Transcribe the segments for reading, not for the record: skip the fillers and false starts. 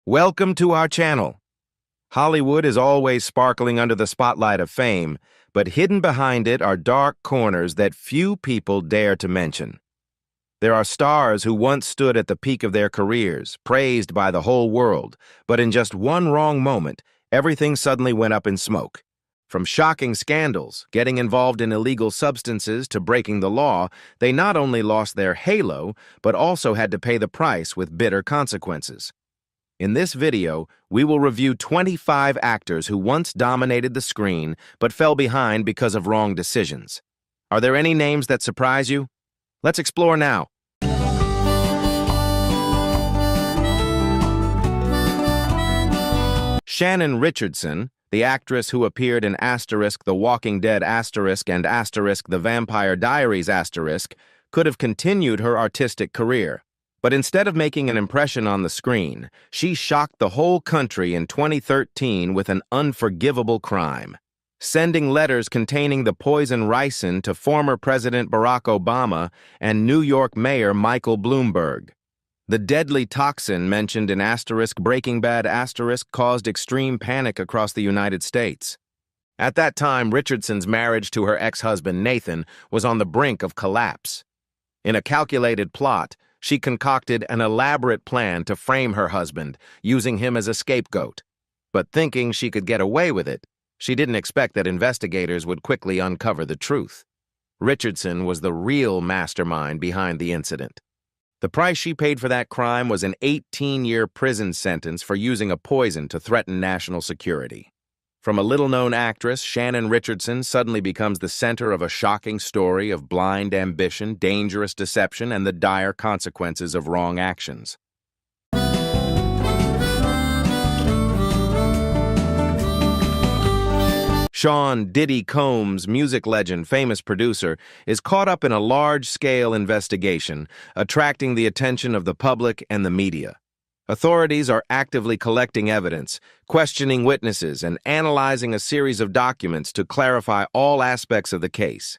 Welcome to our channel. Hollywood is always sparkling under the spotlight of fame, but hidden behind it are dark corners that few people dare to mention. There are stars who once stood at the peak of their careers, praised by the whole world, but in just one wrong moment, everything suddenly went up in smoke. From shocking scandals, getting involved in illegal substances, to breaking the law, they not only lost their halo, but also had to pay the price with bitter consequences. In this video, we will review 25 actors who once dominated the screen but fell behind because of wrong decisions. Are there any names that surprise you? Let's explore now. Shannon Richardson, the actress who appeared in *The Walking Dead* and *The Vampire Diaries*, could have continued her artistic career. But instead of making an impression on the screen, she shocked the whole country in 2013 with an unforgivable crime, sending letters containing the poison ricin to former President Barack Obama and New York Mayor Michael Bloomberg. The deadly toxin mentioned in *Breaking Bad* caused extreme panic across the United States. At that time, Richardson's marriage to her ex-husband Nathan was on the brink of collapse. In a calculated plot, she concocted an elaborate plan to frame her husband, using him as a scapegoat. But thinking she could get away with it, she didn't expect that investigators would quickly uncover the truth. Richardson was the real mastermind behind the incident. The price she paid for that crime was an 18-year prison sentence for using a poison to threaten national security. From a little-known actress, Shannon Richardson suddenly becomes the center of a shocking story of blind ambition, dangerous deception, and the dire consequences of wrong actions. Sean "Diddy" Combs, music legend, famous producer, is caught up in a large-scale investigation, attracting the attention of the public and the media. Authorities are actively collecting evidence, questioning witnesses, and analyzing a series of documents to clarify all aspects of the case.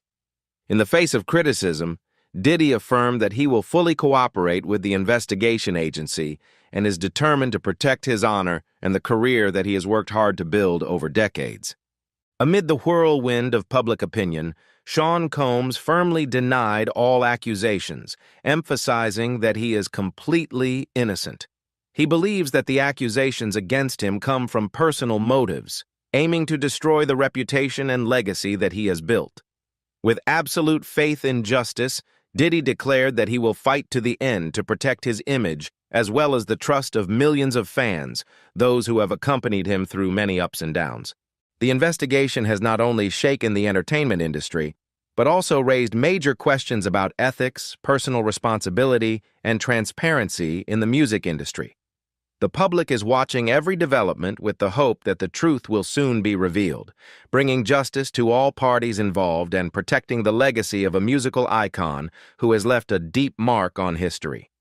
In the face of criticism, Diddy affirmed that he will fully cooperate with the investigation agency and is determined to protect his honor and the career that he has worked hard to build over decades. Amid the whirlwind of public opinion, Sean Combs firmly denied all accusations, emphasizing that he is completely innocent. He believes that the accusations against him come from personal motives, aiming to destroy the reputation and legacy that he has built. With absolute faith in justice, Diddy declared that he will fight to the end to protect his image as well as the trust of millions of fans, those who have accompanied him through many ups and downs. The investigation has not only shaken the entertainment industry, but also raised major questions about ethics, personal responsibility, and transparency in the music industry. The public is watching every development with the hope that the truth will soon be revealed, bringing justice to all parties involved and protecting the legacy of a musical icon who has left a deep mark on history.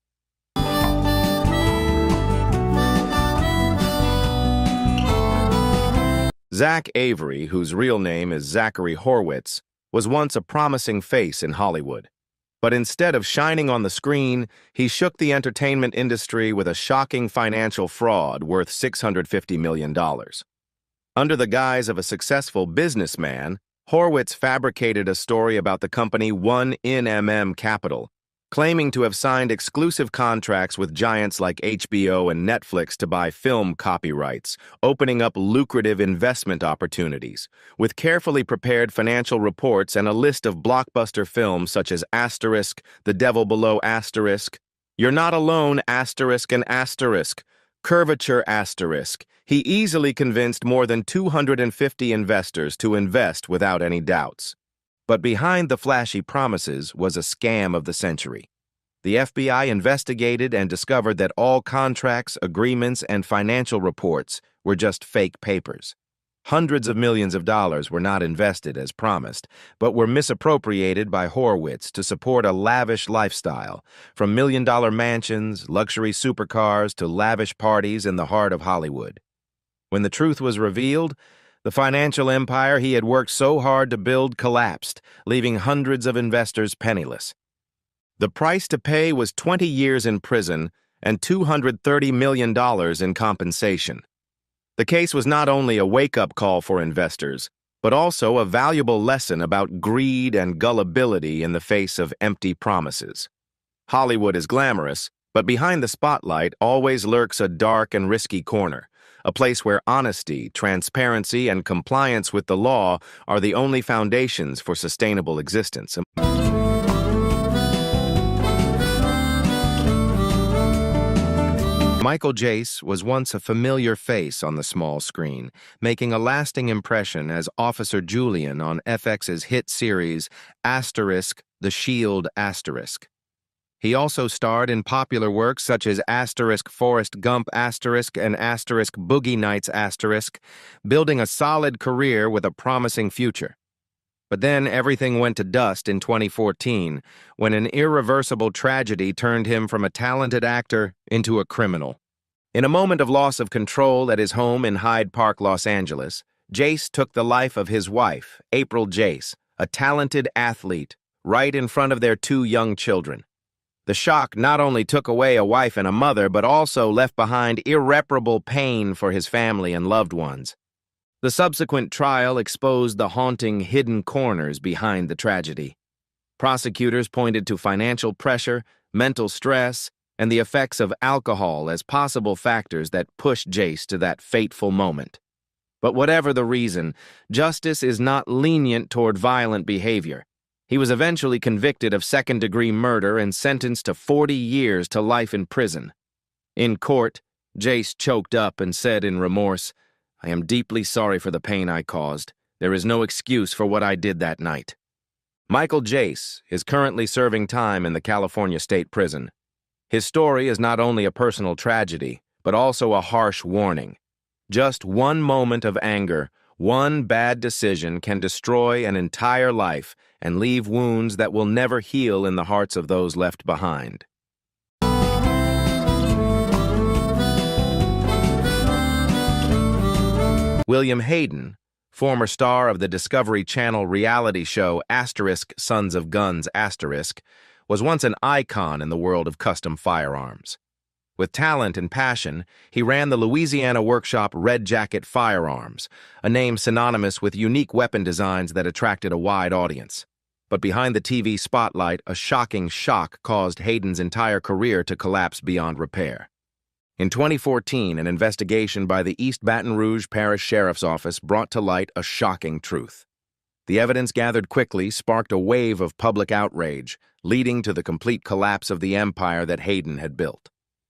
Zach Avery, whose real name is Zachary Horwitz, was once a promising face in Hollywood. But instead of shining on the screen, he shook the entertainment industry with a shocking financial fraud worth $650 million. Under the guise of a successful businessman, Horwitz fabricated a story about the company 1NMM Capital, claiming to have signed exclusive contracts with giants like HBO and Netflix to buy film copyrights, opening up lucrative investment opportunities. With carefully prepared financial reports and a list of blockbuster films such as *The Devil Below*, *You're Not Alone*, *Curvature*, he easily convinced more than 250 investors to invest without any doubts. But behind the flashy promises was a scam of the century. The FBI investigated and discovered that all contracts, agreements, and financial reports were just fake papers. Hundreds of millions of dollars were not invested as promised, but were misappropriated by Horwitz to support a lavish lifestyle, from million-dollar mansions, luxury supercars, to lavish parties in the heart of Hollywood. When the truth was revealed, the financial empire he had worked so hard to build collapsed, leaving hundreds of investors penniless. The price to pay was 20 years in prison and $230 million in compensation. The case was not only a wake-up call for investors, but also a valuable lesson about greed and gullibility in the face of empty promises. Hollywood is glamorous, but behind the spotlight always lurks a dark and risky corner, a place where honesty, transparency, and compliance with the law are the only foundations for sustainable existence. Michael Jace was once a familiar face on the small screen, making a lasting impression as Officer Julian on FX's hit series The Shield*. He also starred in popular works such as Forrest Gump** and Boogie Nights**, building a solid career with a promising future. But then everything went to dust in 2014 when an irreversible tragedy turned him from a talented actor into a criminal. In a moment of loss of control at his home in Hyde Park, Los Angeles, Jace took the life of his wife, April Jace, a talented athlete, right in front of their 2 young children. The shock not only took away a wife and a mother, but also left behind irreparable pain for his family and loved ones. The subsequent trial exposed the haunting hidden corners behind the tragedy. Prosecutors pointed to financial pressure, mental stress, and the effects of alcohol as possible factors that pushed Jace to that fateful moment. But whatever the reason, justice is not lenient toward violent behavior. He was eventually convicted of second-degree murder and sentenced to 40 years to life in prison. In court, Jace choked up and said in remorse, "I am deeply sorry for the pain I caused. There is no excuse for what I did that night." Michael Jace is currently serving time in the California State Prison. His story is not only a personal tragedy, but also a harsh warning. Just one moment of anger, one bad decision can destroy an entire life and leave wounds that will never heal in the hearts of those left behind. William Hayden, former star of the Discovery Channel reality show Sons of Guns*, was once an icon in the world of custom firearms. With talent and passion, he ran the Louisiana workshop Red Jacket Firearms, a name synonymous with unique weapon designs that attracted a wide audience. But behind the TV spotlight, a shocking shock caused Hayden's entire career to collapse beyond repair. In 2014, an investigation by the East Baton Rouge Parish Sheriff's Office brought to light a shocking truth. The evidence gathered quickly sparked a wave of public outrage, leading to the complete collapse of the empire that Hayden had built.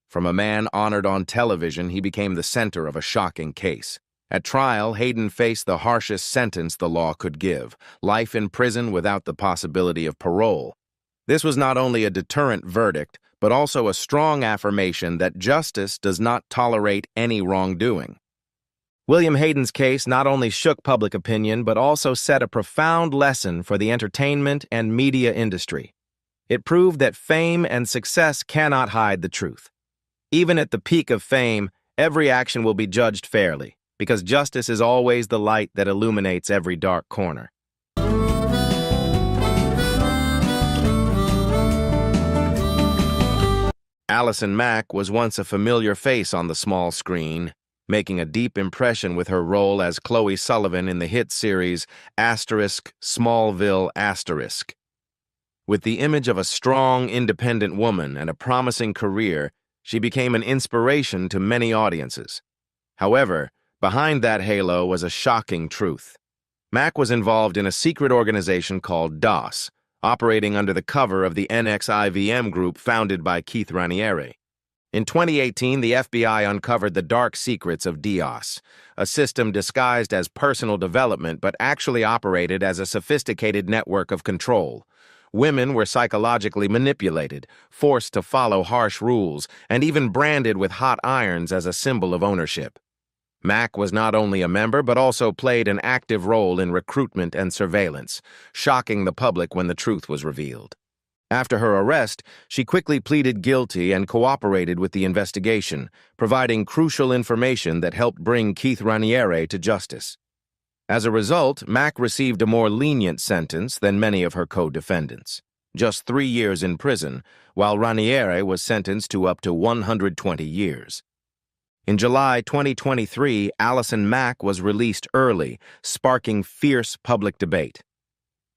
From a man honored on television, he became the center of a shocking case. At trial, Hayden faced the harshest sentence the law could give, life in prison without the possibility of parole. This was not only a deterrent verdict, but also a strong affirmation that justice does not tolerate any wrongdoing. William Hayden's case not only shook public opinion, but also set a profound lesson for the entertainment and media industry. It proved that fame and success cannot hide the truth. Even at the peak of fame, every action will be judged fairly, because justice is always the light that illuminates every dark corner. Allison Mack was once a familiar face on the small screen, making a deep impression with her role as Chloe Sullivan in the hit series Smallville*. With the image of a strong, independent woman and a promising career, she became an inspiration to many audiences. However, behind that halo was a shocking truth. Mack was involved in a secret organization called DOS, operating under the cover of the NXIVM group founded by Keith Raniere. In 2018, the FBI uncovered the dark secrets of DOS, a system disguised as personal development but actually operated as a sophisticated network of control. Women were psychologically manipulated, forced to follow harsh rules, and even branded with hot irons as a symbol of ownership. Mack was not only a member but also played an active role in recruitment and surveillance, shocking the public when the truth was revealed. After her arrest, she quickly pleaded guilty and cooperated with the investigation, providing crucial information that helped bring Keith Raniere to justice. As a result, Mack received a more lenient sentence than many of her co-defendants. just 3 years in prison, while Raniere was sentenced to up to 120 years. In July 2023, Allison Mack was released early, sparking fierce public debate.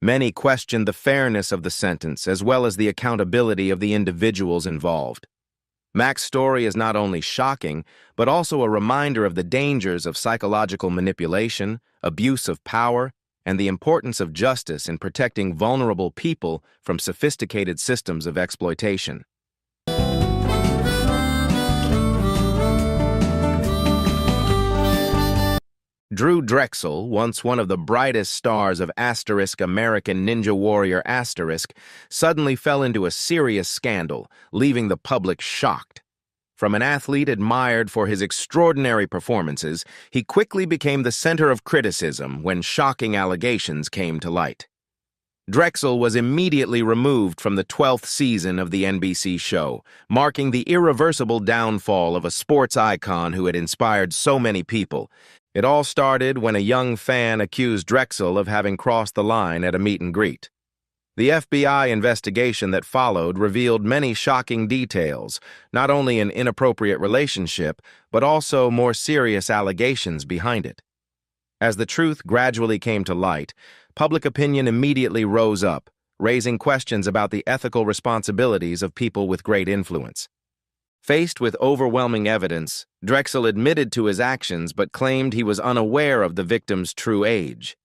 Many questioned the fairness of the sentence as well as the accountability of the individuals involved. Mack's story is not only shocking, but also a reminder of the dangers of psychological manipulation, abuse of power, and the importance of justice in protecting vulnerable people from sophisticated systems of exploitation. Drew Drexel, once one of the brightest stars of American Ninja Warrior suddenly fell into a serious scandal, leaving the public shocked. From an athlete admired for his extraordinary performances, he quickly became the center of criticism when shocking allegations came to light. Drexel was immediately removed from the 12th season of the NBC show, marking the irreversible downfall of a sports icon who had inspired so many people. It all started when a young fan accused Drexel of having crossed the line at a meet and greet. The FBI investigation that followed revealed many shocking details, not only an inappropriate relationship, but also more serious allegations behind it. As the truth gradually came to light, public opinion immediately rose up, raising questions about the ethical responsibilities of people with great influence. Faced with overwhelming evidence, Drexel admitted to his actions but claimed he was unaware of the victim's true age.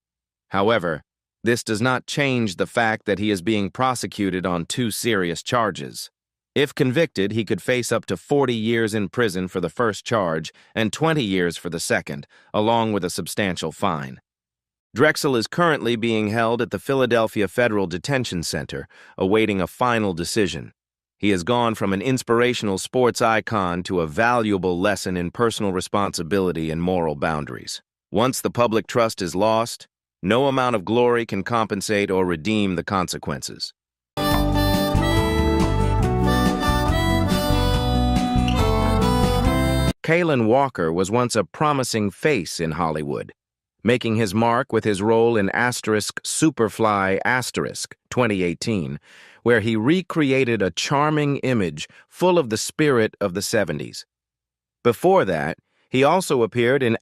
However, this does not change the fact that he is being prosecuted on 2 serious charges. If convicted, he could face up to 40 years in prison for the first charge and 20 years for the second, along with a substantial fine. Drexel is currently being held at the Philadelphia Federal Detention Center, awaiting a final decision. He has gone from an inspirational sports icon to a valuable lesson in personal responsibility and moral boundaries. Once the public trust is lost, no amount of glory can compensate or redeem the consequences. Kaylan Walker was once a promising face in Hollywood, making his mark with his role in Superfly 2018, where he recreated a charming image full of the spirit of the 70s. Before that, he also appeared in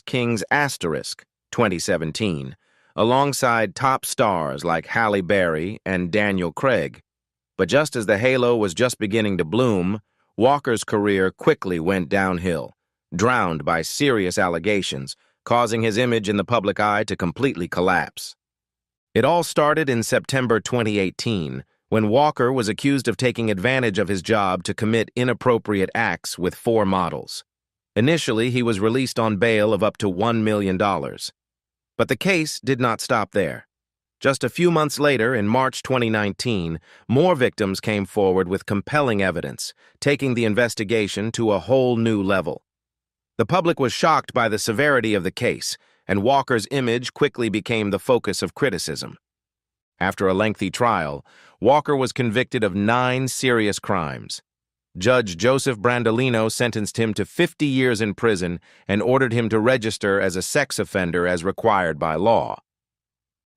King's 2017, alongside top stars like Halle Berry and Daniel Craig. But just as the halo was just beginning to bloom, Walker's career quickly went downhill, drowned by serious allegations, causing his image in the public eye to completely collapse. It all started in September 2018, when Walker was accused of taking advantage of his job to commit inappropriate acts with 4 models. Initially, he was released on bail of up to $1 million. But the case did not stop there. Just a few months later, in March 2019, more victims came forward with compelling evidence, taking the investigation to a whole new level. The public was shocked by the severity of the case, and Walker's image quickly became the focus of criticism. After a lengthy trial, Walker was convicted of 9 serious crimes. Judge Joseph Brandolino sentenced him to 50 years in prison and ordered him to register as a sex offender as required by law.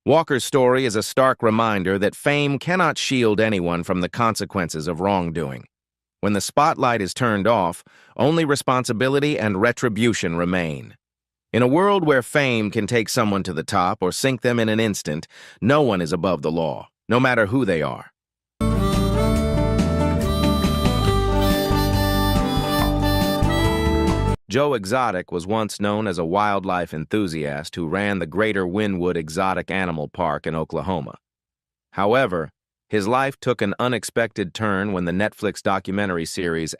Walker's story is a stark reminder that fame cannot shield anyone from the consequences of wrongdoing. When the spotlight is turned off, only responsibility and retribution remain. In a world where fame can take someone to the top or sink them in an instant, no one is above the law, no matter who they are. Joe Exotic was once known as a wildlife enthusiast who ran the Greater Wynwood Exotic Animal Park in Oklahoma. However, his life took an unexpected turn when the Netflix documentary series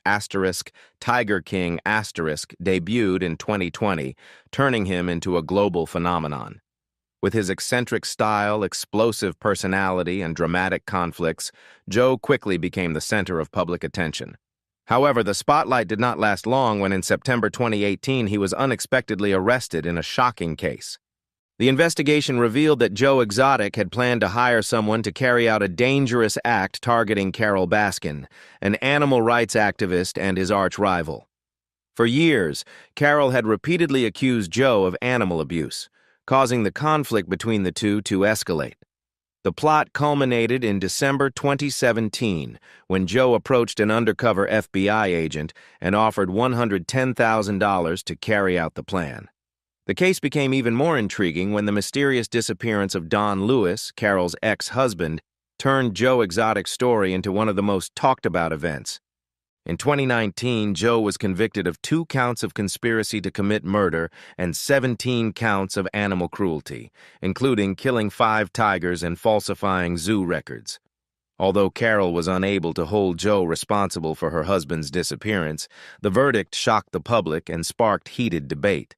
Tiger King ** debuted in 2020, turning him into a global phenomenon. With his eccentric style, explosive personality, and dramatic conflicts, Joe quickly became the center of public attention. However, the spotlight did not last long when in September 2018 he was unexpectedly arrested in a shocking case. The investigation revealed that Joe Exotic had planned to hire someone to carry out a dangerous act targeting Carole Baskin, an animal rights activist and his arch-rival. For years, Carole had repeatedly accused Joe of animal abuse, causing the conflict between the two to escalate. The plot culminated in December 2017 when Joe approached an undercover FBI agent and offered $110,000 to carry out the plan. The case became even more intriguing when the mysterious disappearance of Don Lewis, Carol's ex-husband, turned Joe Exotic's story into one of the most talked-about events. In 2019, Joe was convicted of 2 counts of conspiracy to commit murder and 17 counts of animal cruelty, including killing 5 tigers and falsifying zoo records. Although Carol was unable to hold Joe responsible for her husband's disappearance, the verdict shocked the public and sparked heated debate.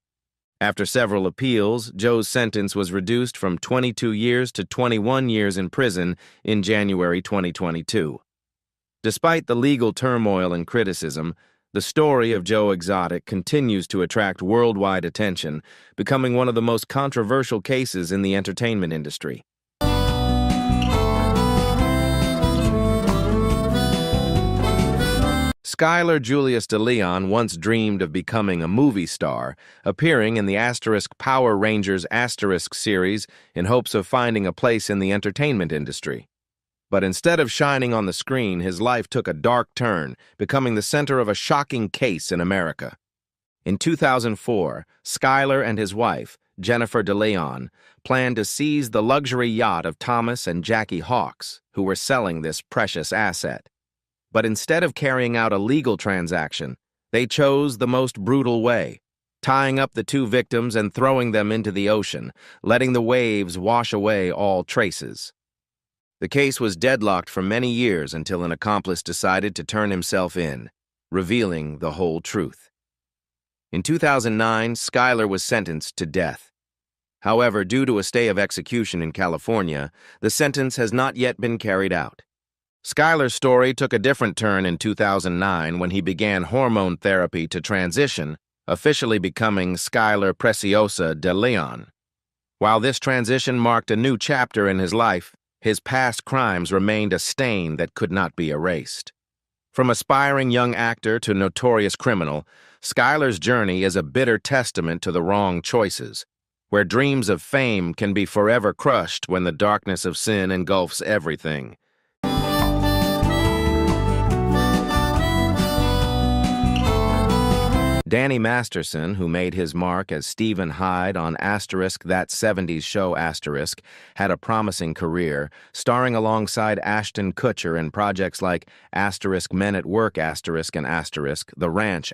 After several appeals, Joe's sentence was reduced from 22 years to 21 years in prison in January 2022. Despite the legal turmoil and criticism, the story of Joe Exotic continues to attract worldwide attention, becoming one of the most controversial cases in the entertainment industry. Skylar Julius DeLeon once dreamed of becoming a movie star, appearing in the Power Rangers series in hopes of finding a place in the entertainment industry. But instead of shining on the screen, his life took a dark turn, becoming the center of a shocking case in America. In 2004, Skylar and his wife, Jennifer DeLeon, planned to seize the luxury yacht of Thomas and Jackie Hawks, who were selling this precious asset. But instead of carrying out a legal transaction, they chose the most brutal way, tying up the 2 victims and throwing them into the ocean, letting the waves wash away all traces. The case was deadlocked for many years until an accomplice decided to turn himself in, revealing the whole truth. In 2009, Skylar was sentenced to death. However, due to a stay of execution in California, the sentence has not yet been carried out. Skylar's story took a different turn in 2009 when he began hormone therapy to transition, officially becoming Skylar Preciosa DeLeon. While this transition marked a new chapter in his life, his past crimes remained a stain that could not be erased. From aspiring young actor to notorious criminal, Skylar's journey is a bitter testament to the wrong choices, where dreams of fame can be forever crushed when the darkness of sin engulfs everything. Danny Masterson, who made his mark as Stephen Hyde on That 70s Show had a promising career, starring alongside Ashton Kutcher in projects like Men at Work and The Ranch .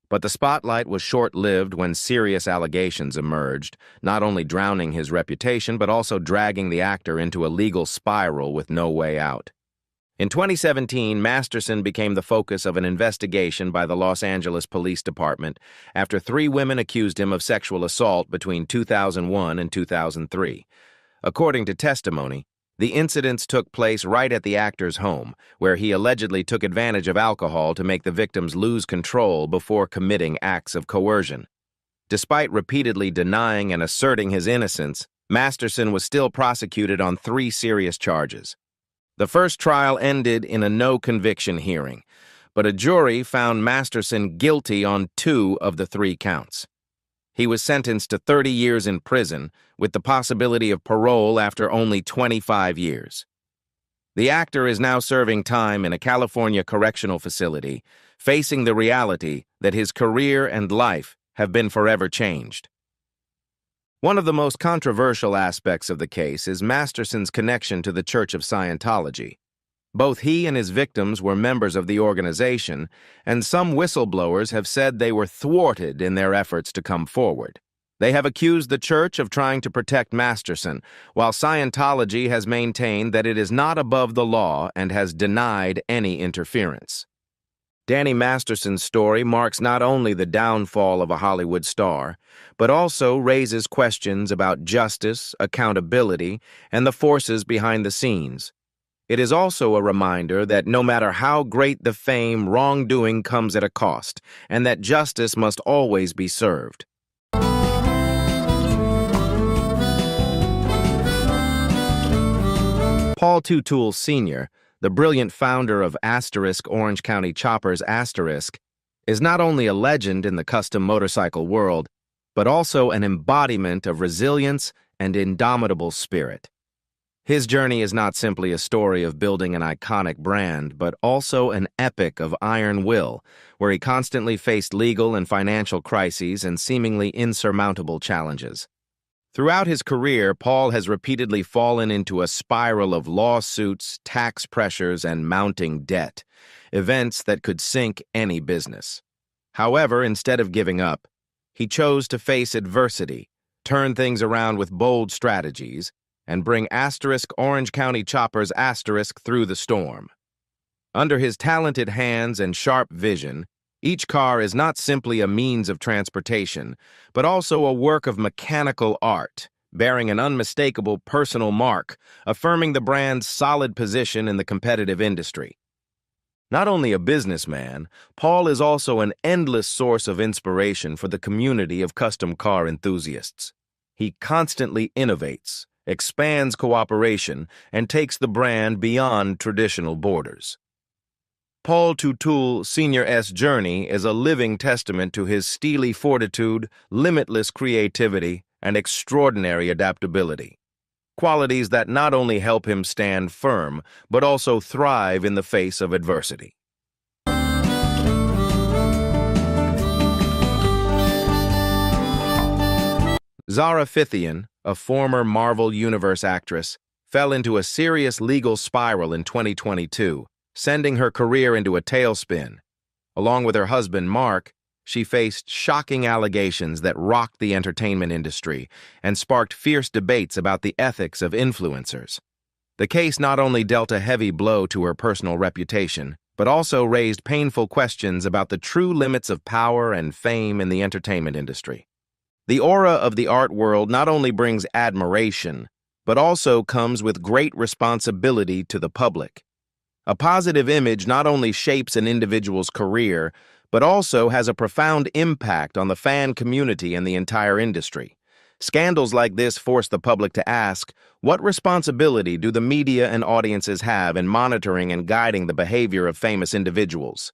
But the spotlight was short-lived when serious allegations emerged, not only drowning his reputation but also dragging the actor into a legal spiral with no way out. In 2017, Masterson became the focus of an investigation by the Los Angeles Police Department after 3 women accused him of sexual assault between 2001 and 2003. According to testimony, the incidents took place right at the actor's home, where he allegedly took advantage of alcohol to make the victims lose control before committing acts of coercion. Despite repeatedly denying and asserting his innocence, Masterson was still prosecuted on 3 serious charges. The first trial ended in a no-conviction hearing, but a jury found Masterson guilty on 2 of the 3 counts. He was sentenced to 30 years in prison, with the possibility of parole after only 25 years. The actor is now serving time in a California correctional facility, facing the reality that his career and life have been forever changed. One of the most controversial aspects of the case is Masterson's connection to the Church of Scientology. Both he and his victims were members of the organization, and some whistleblowers have said they were thwarted in their efforts to come forward. They have accused the church of trying to protect Masterson, while Scientology has maintained that it is not above the law and has denied any interference. Danny Masterson's story marks not only the downfall of a Hollywood star, but also raises questions about justice, accountability, and the forces behind the scenes. It is also a reminder that no matter how great the fame, wrongdoing comes at a cost, and that justice must always be served. Paul Tutul Sr., the brilliant founder of Orange County Choppers is not only a legend in the custom motorcycle world, but also an embodiment of resilience and indomitable spirit. His journey is not simply a story of building an iconic brand, but also an epic of iron will, where he constantly faced legal and financial crises and seemingly insurmountable challenges. Throughout his career, Paul has repeatedly fallen into a spiral of lawsuits, tax pressures, and mounting debt, events that could sink any business. However, instead of giving up, he chose to face adversity, turn things around with bold strategies, and bring Orange County choppers through the storm. Under his talented hands and sharp vision, each car is not simply a means of transportation, but also a work of mechanical art, bearing an unmistakable personal mark, affirming the brand's solid position in the competitive industry. Not only a businessman, Paul is also an endless source of inspiration for the community of custom car enthusiasts. He constantly innovates, expands cooperation, and takes the brand beyond traditional borders. Paul Tutul Sr.'s journey is a living testament to his steely fortitude, limitless creativity, and extraordinary adaptability. Qualities that not only help him stand firm, but also thrive in the face of adversity. Zara Fithian, a former Marvel Universe actress, fell into a serious legal spiral in 2022, sending her career into a tailspin. Along with her husband, Mark, she faced shocking allegations that rocked the entertainment industry and sparked fierce debates about the ethics of influencers. The case not only dealt a heavy blow to her personal reputation, but also raised painful questions about the true limits of power and fame in the entertainment industry. The aura of the art world not only brings admiration, but also comes with great responsibility to the public. A positive image not only shapes an individual's career, but also has a profound impact on the fan community and the entire industry. Scandals like this force the public to ask, what responsibility do the media and audiences have in monitoring and guiding the behavior of famous individuals?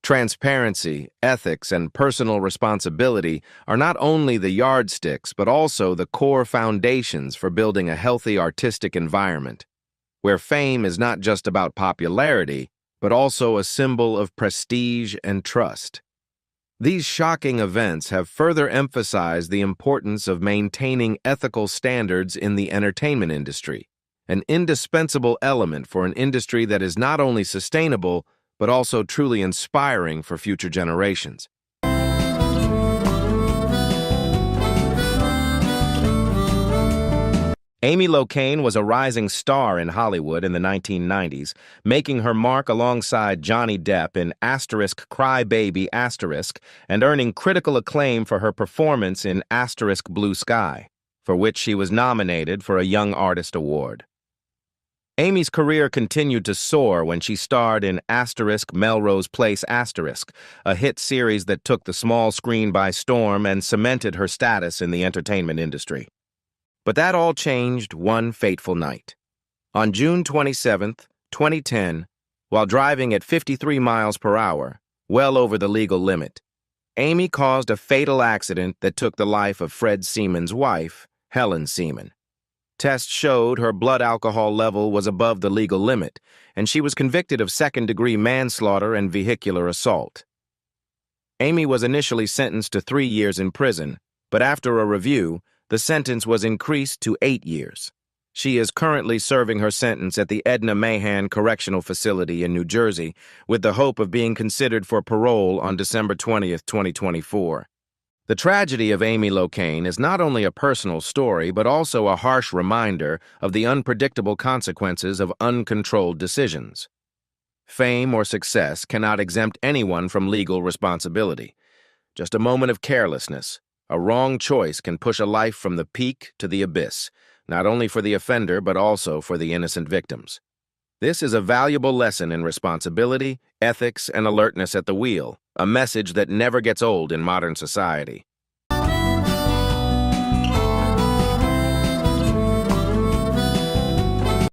Transparency, ethics, and personal responsibility are not only the yardsticks, but also the core foundations for building a healthy artistic environment, where fame is not just about popularity, but also a symbol of prestige and trust. These shocking events have further emphasized the importance of maintaining ethical standards in the entertainment industry, an indispensable element for an industry that is not only sustainable, but also truly inspiring for future generations. Amy Locane was a rising star in Hollywood in the 1990s, making her mark alongside Johnny Depp in Cry Baby and earning critical acclaim for her performance in Blue Sky, for which she was nominated for a Young Artist Award. Amy's career continued to soar when she starred in Melrose Place a hit series that took the small screen by storm and cemented her status in the entertainment industry. But that all changed one fateful night. On June 27, 2010, while driving at 53 miles per hour, well over the legal limit, Amy caused a fatal accident that took the life of Fred Seaman's wife, Helen Seaman. Tests showed her blood alcohol level was above the legal limit, and she was convicted of second-degree manslaughter and vehicular assault. Amy was initially sentenced to 3 years in prison, but after a review, the sentence was increased to 8 years. She is currently serving her sentence at the Edna Mahan Correctional Facility in New Jersey, with the hope of being considered for parole on December 20, 2024. The tragedy of Amy Locane is not only a personal story, but also a harsh reminder of the unpredictable consequences of uncontrolled decisions. Fame or success cannot exempt anyone from legal responsibility. Just a moment of carelessness, a wrong choice can push a life from the peak to the abyss, not only for the offender, but also for the innocent victims. This is a valuable lesson in responsibility, ethics, and alertness at the wheel, a message that never gets old in modern society.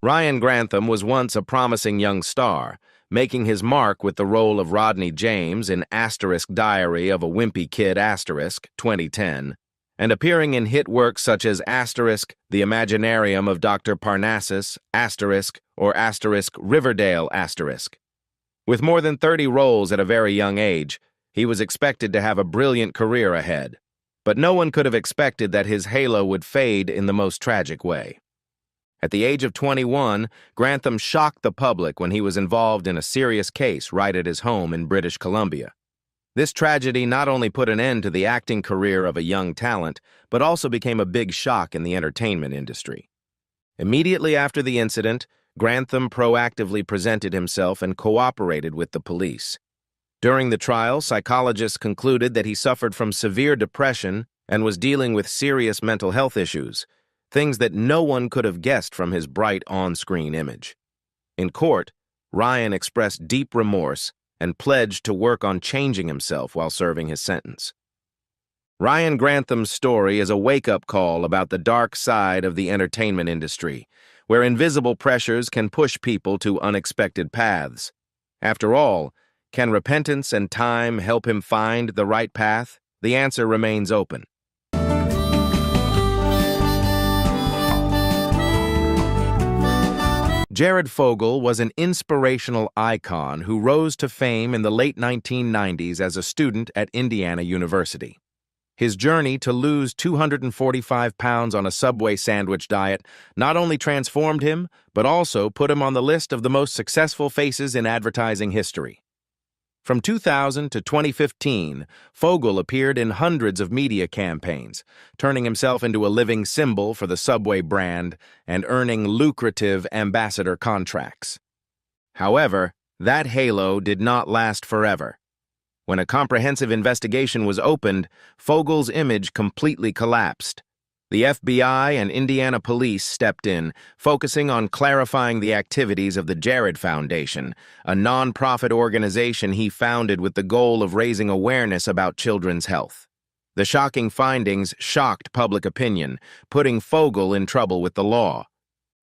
Ryan Grantham was once a promising young star, making his mark with the role of Rodney James in Diary of a Wimpy Kid 2010, and appearing in hit works such as Asterisk, The Imaginarium of Dr. Parnassus, Asterisk, or Asterisk Riverdale Asterisk. With more than 30 roles at a very young age, he was expected to have a brilliant career ahead. But no one could have expected that his halo would fade in the most tragic way. At the age of 21, Grantham shocked the public when he was involved in a serious case right at his home in British Columbia. This tragedy not only put an end to the acting career of a young talent, but also became a big shock in the entertainment industry. Immediately after the incident, Grantham proactively presented himself and cooperated with the police. During the trial, psychologists concluded that he suffered from severe depression and was dealing with serious mental health issues, things that no one could have guessed from his bright on-screen image. In court, Ryan expressed deep remorse and pledged to work on changing himself while serving his sentence. Ryan Grantham's story is a wake-up call about the dark side of the entertainment industry, where invisible pressures can push people to unexpected paths. After all, can repentance and time help him find the right path? The answer remains open. Jared Fogle was an inspirational icon who rose to fame in the late 1990s as a student at Indiana University. His journey to lose 245 pounds on a Subway sandwich diet not only transformed him, but also put him on the list of the most successful faces in advertising history. From 2000 to 2015, Fogle appeared in hundreds of media campaigns, turning himself into a living symbol for the Subway brand and earning lucrative ambassador contracts. However, that halo did not last forever. When a comprehensive investigation was opened, Fogle's image completely collapsed. The FBI and Indiana police stepped in, focusing on clarifying the activities of the Jared Foundation, a nonprofit organization he founded with the goal of raising awareness about children's health. The shocking findings shocked public opinion, putting Fogle in trouble with the law.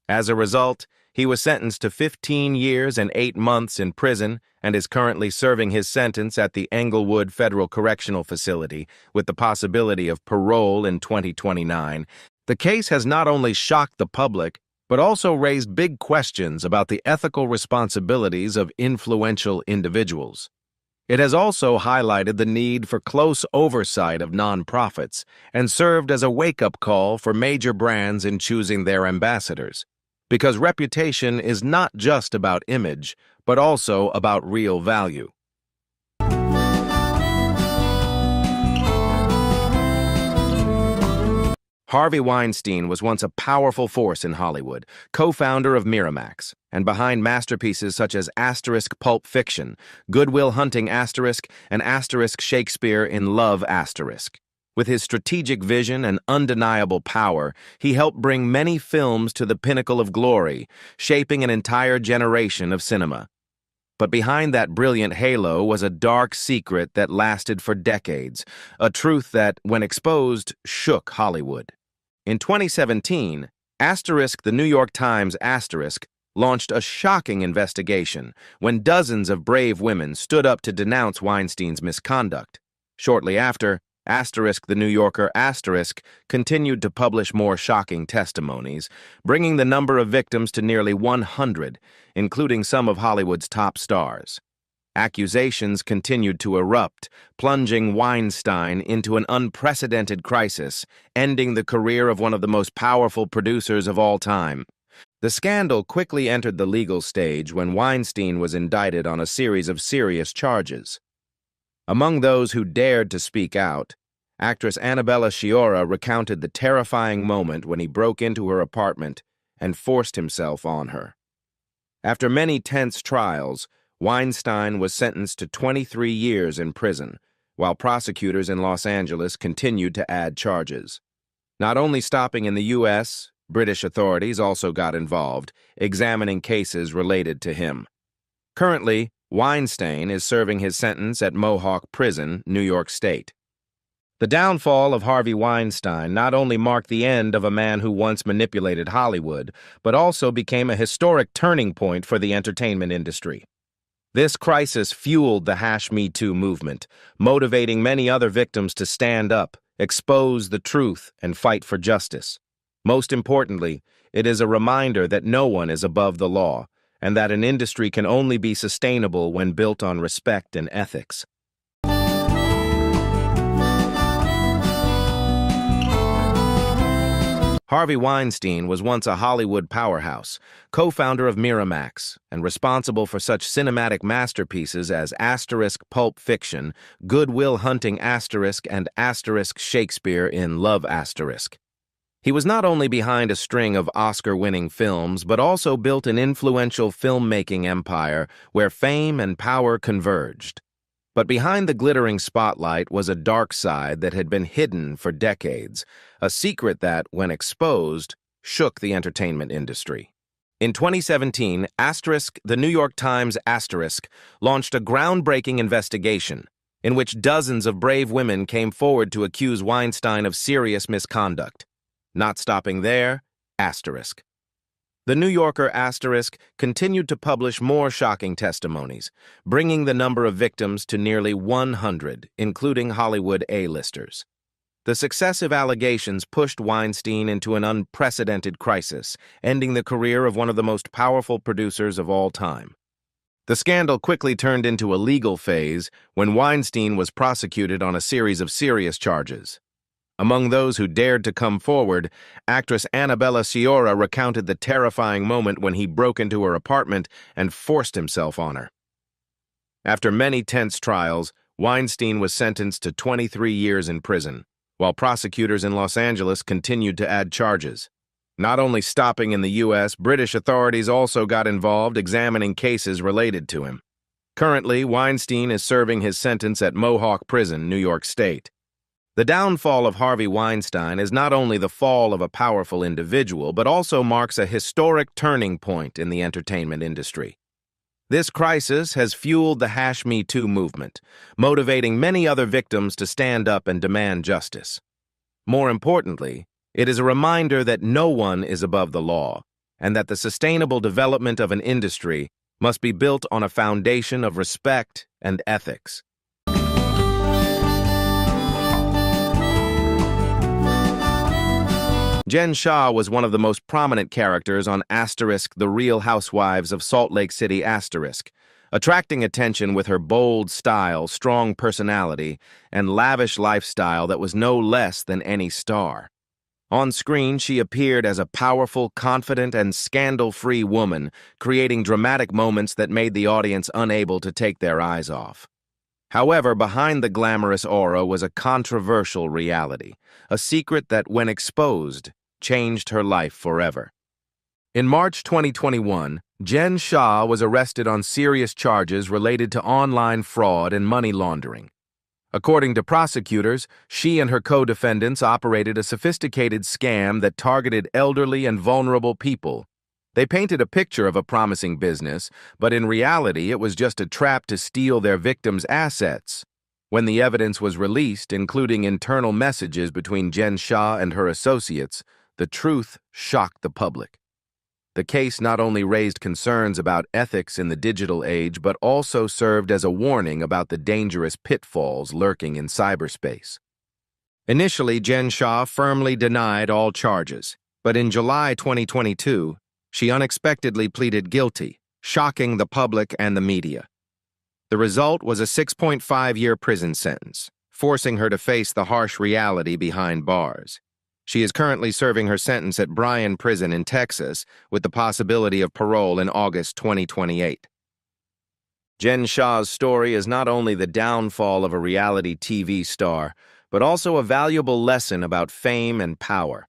As a result, he was sentenced to 15 years and 8 months in prison and is currently serving his sentence at the Englewood Federal Correctional Facility with the possibility of parole in 2029. The case has not only shocked the public, but also raised big questions about the ethical responsibilities of influential individuals. It has also highlighted the need for close oversight of nonprofits and served as a wake-up call for major brands in choosing their ambassadors. Because reputation is not just about image, but also about real value. Harvey Weinstein was once a powerful force in Hollywood, co-founder of Miramax, and behind masterpieces such as Asterisk Pulp Fiction, Good Will Hunting Asterisk, and Asterisk Shakespeare in Love Asterisk. With his strategic vision and undeniable power, he helped bring many films to the pinnacle of glory, shaping an entire generation of cinema. But behind that brilliant halo was a dark secret that lasted for decades, a truth that, when exposed, shook Hollywood. In 2017, Asterisk, the New York Times Asterisk, launched a shocking investigation when dozens of brave women stood up to denounce Weinstein's misconduct. Shortly after, Asterisk, the New Yorker Asterisk, continued to publish more shocking testimonies, bringing the number of victims to nearly 100, including some of Hollywood's top stars. Accusations continued to erupt, plunging Weinstein into an unprecedented crisis, ending the career of one of the most powerful producers of all time. The scandal quickly entered the legal stage when Weinstein was indicted on a series of serious charges. Among those who dared to speak out, actress Annabella Sciorra recounted the terrifying moment when he broke into her apartment and forced himself on her. After many tense trials, Weinstein was sentenced to 23 years in prison, while prosecutors in Los Angeles continued to add charges. Not only stopping in the U.S., British authorities also got involved, examining cases related to him. Currently, Weinstein is serving his sentence at Mohawk Prison, New York State. The downfall of Harvey Weinstein not only marked the end of a man who once manipulated Hollywood, but also became a historic turning point for the entertainment industry. This crisis fueled the #MeToo movement, motivating many other victims to stand up, expose the truth, and fight for justice. Most importantly, it is a reminder that no one is above the law, and that an industry can only be sustainable when built on respect and ethics. Harvey Weinstein was once a Hollywood powerhouse, co-founder of Miramax, and responsible for such cinematic masterpieces as Pulp Fiction, Good Will Hunting and Shakespeare in Love He was not only behind a string of Oscar-winning films, but also built an influential filmmaking empire where fame and power converged. But behind the glittering spotlight was a dark side that had been hidden for decades, a secret that, when exposed, shook the entertainment industry. In 2017, the New York Times launched a groundbreaking investigation in which dozens of brave women came forward to accuse Weinstein of serious misconduct. Not stopping there, The New Yorker continued to publish more shocking testimonies, bringing the number of victims to nearly 100, including Hollywood A-listers. The successive allegations pushed Weinstein into an unprecedented crisis, ending the career of one of the most powerful producers of all time. The scandal quickly turned into a legal phase when Weinstein was prosecuted on a series of serious charges. Among those who dared to come forward, actress Annabella Sciorra recounted the terrifying moment when he broke into her apartment and forced himself on her. After many tense trials, Weinstein was sentenced to 23 years in prison, while prosecutors in Los Angeles continued to add charges. Not only stopping in the U.S., British authorities also got involved examining cases related to him. Currently, Weinstein is serving his sentence at Mohawk Prison, New York State. The downfall of Harvey Weinstein is not only the fall of a powerful individual, but also marks a historic turning point in the entertainment industry. This crisis has fueled the #MeToo movement, motivating many other victims to stand up and demand justice. More importantly, it is a reminder that no one is above the law, and that the sustainable development of an industry must be built on a foundation of respect and ethics. Jen Shah was one of the most prominent characters on The Real Housewives of Salt Lake City attracting attention with her bold style, strong personality, and lavish lifestyle that was no less than any star. On screen, she appeared as a powerful, confident, and scandal-free woman, creating dramatic moments that made the audience unable to take their eyes off. However, behind the glamorous aura was a controversial reality, a secret that, when exposed, changed her life forever. In March 2021, Jen Shah was arrested on serious charges related to online fraud and money laundering. According to prosecutors, she and her co-defendants operated a sophisticated scam that targeted elderly and vulnerable people. They painted a picture of a promising business, but in reality it was just a trap to steal their victims' assets. When the evidence was released, including internal messages between Jen Shah and her associates, the truth shocked the public. The case not only raised concerns about ethics in the digital age, but also served as a warning about the dangerous pitfalls lurking in cyberspace. Initially, Jen Shah firmly denied all charges, but in July 2022, she unexpectedly pleaded guilty, shocking the public and the media. The result was a 6.5-year prison sentence, forcing her to face the harsh reality behind bars. She is currently serving her sentence at Bryan Prison in Texas, with the possibility of parole in August 2028. Jen Shah's story is not only the downfall of a reality TV star, but also a valuable lesson about fame and power.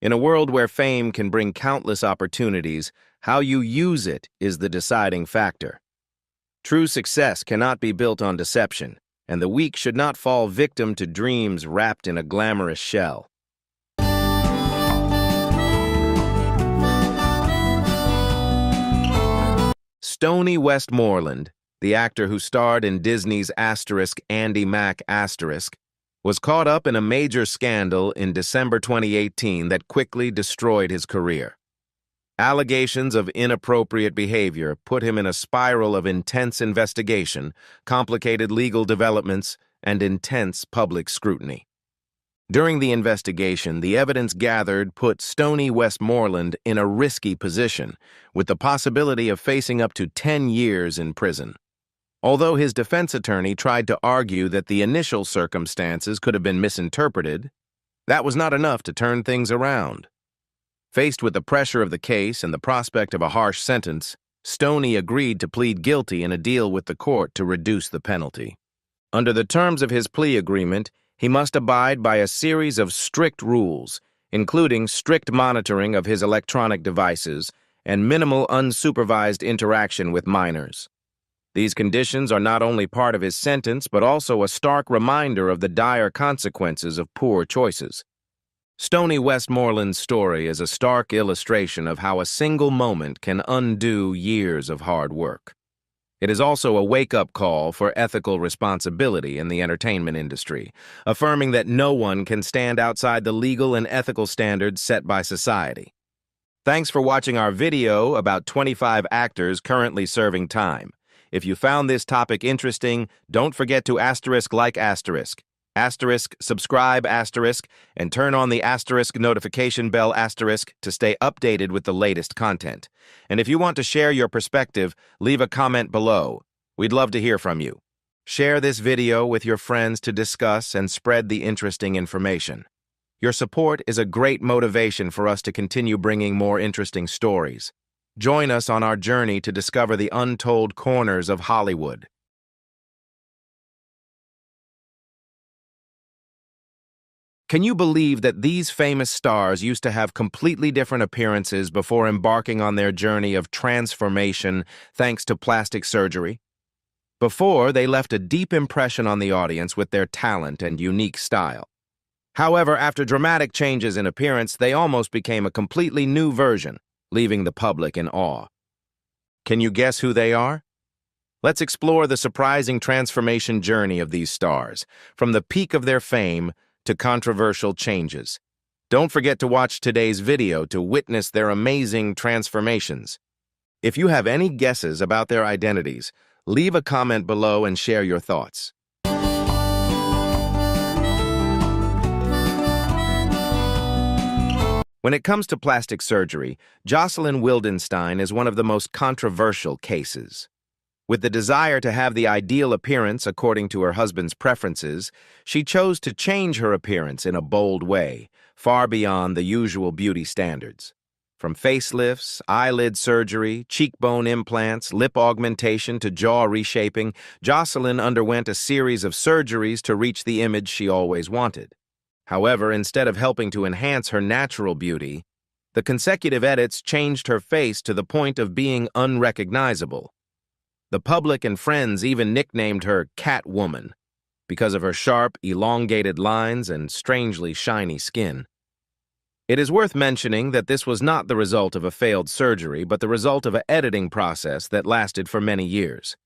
In a world where fame can bring countless opportunities, how you use it is the deciding factor. True success cannot be built on deception, and the weak should not fall victim to dreams wrapped in a glamorous shell. Stoney Westmoreland, the actor who starred in Disney's Andy Mack was caught up in a major scandal in December 2018 that quickly destroyed his career. Allegations of inappropriate behavior put him in a spiral of intense investigation, complicated legal developments, and intense public scrutiny. During the investigation, the evidence gathered put Stoney Westmoreland in a risky position, with the possibility of facing up to 10 years in prison. Although his defense attorney tried to argue that the initial circumstances could have been misinterpreted, that was not enough to turn things around. Faced with the pressure of the case and the prospect of a harsh sentence, Stoney agreed to plead guilty in a deal with the court to reduce the penalty. Under the terms of his plea agreement, he must abide by a series of strict rules, including strict monitoring of his electronic devices and minimal unsupervised interaction with minors. These conditions are not only part of his sentence, but also a stark reminder of the dire consequences of poor choices. Stoney Westmoreland's story is a stark illustration of how a single moment can undo years of hard work. It is also a wake-up call for ethical responsibility in the entertainment industry, affirming that no one can stand outside the legal and ethical standards set by society. Thanks for watching our video about 25 actors currently serving time. If you found this topic interesting, don't forget to like subscribe and turn on the notification bell to stay updated with the latest content. And if you want to share your perspective, leave a comment below. We'd love to hear from you. Share this video with your friends to discuss and spread the interesting information. Your support is a great motivation for us to continue bringing more interesting stories. Join us on our journey to discover the untold corners of Hollywood. Can you believe that these famous stars used to have completely different appearances before embarking on their journey of transformation thanks to plastic surgery? Before, they left a deep impression on the audience with their talent and unique style. However, after dramatic changes in appearance, they almost became a completely new version, leaving the public in awe. Can you guess who they are? Let's explore the surprising transformation journey of these stars, from the peak of their fame to controversial changes. Don't forget to watch today's video to witness their amazing transformations. If you have any guesses about their identities, leave a comment below and share your thoughts. When it comes to plastic surgery, Jocelyn Wildenstein is one of the most controversial cases. With the desire to have the ideal appearance according to her husband's preferences, she chose to change her appearance in a bold way, far beyond the usual beauty standards. From facelifts, eyelid surgery, cheekbone implants, lip augmentation to jaw reshaping, Jocelyn underwent a series of surgeries to reach the image she always wanted. However, instead of helping to enhance her natural beauty, the consecutive edits changed her face to the point of being unrecognizable. The public and friends even nicknamed her Catwoman because of her sharp, elongated lines and strangely shiny skin. It is worth mentioning that this was not the result of a failed surgery, but the result of an editing process that lasted for many years.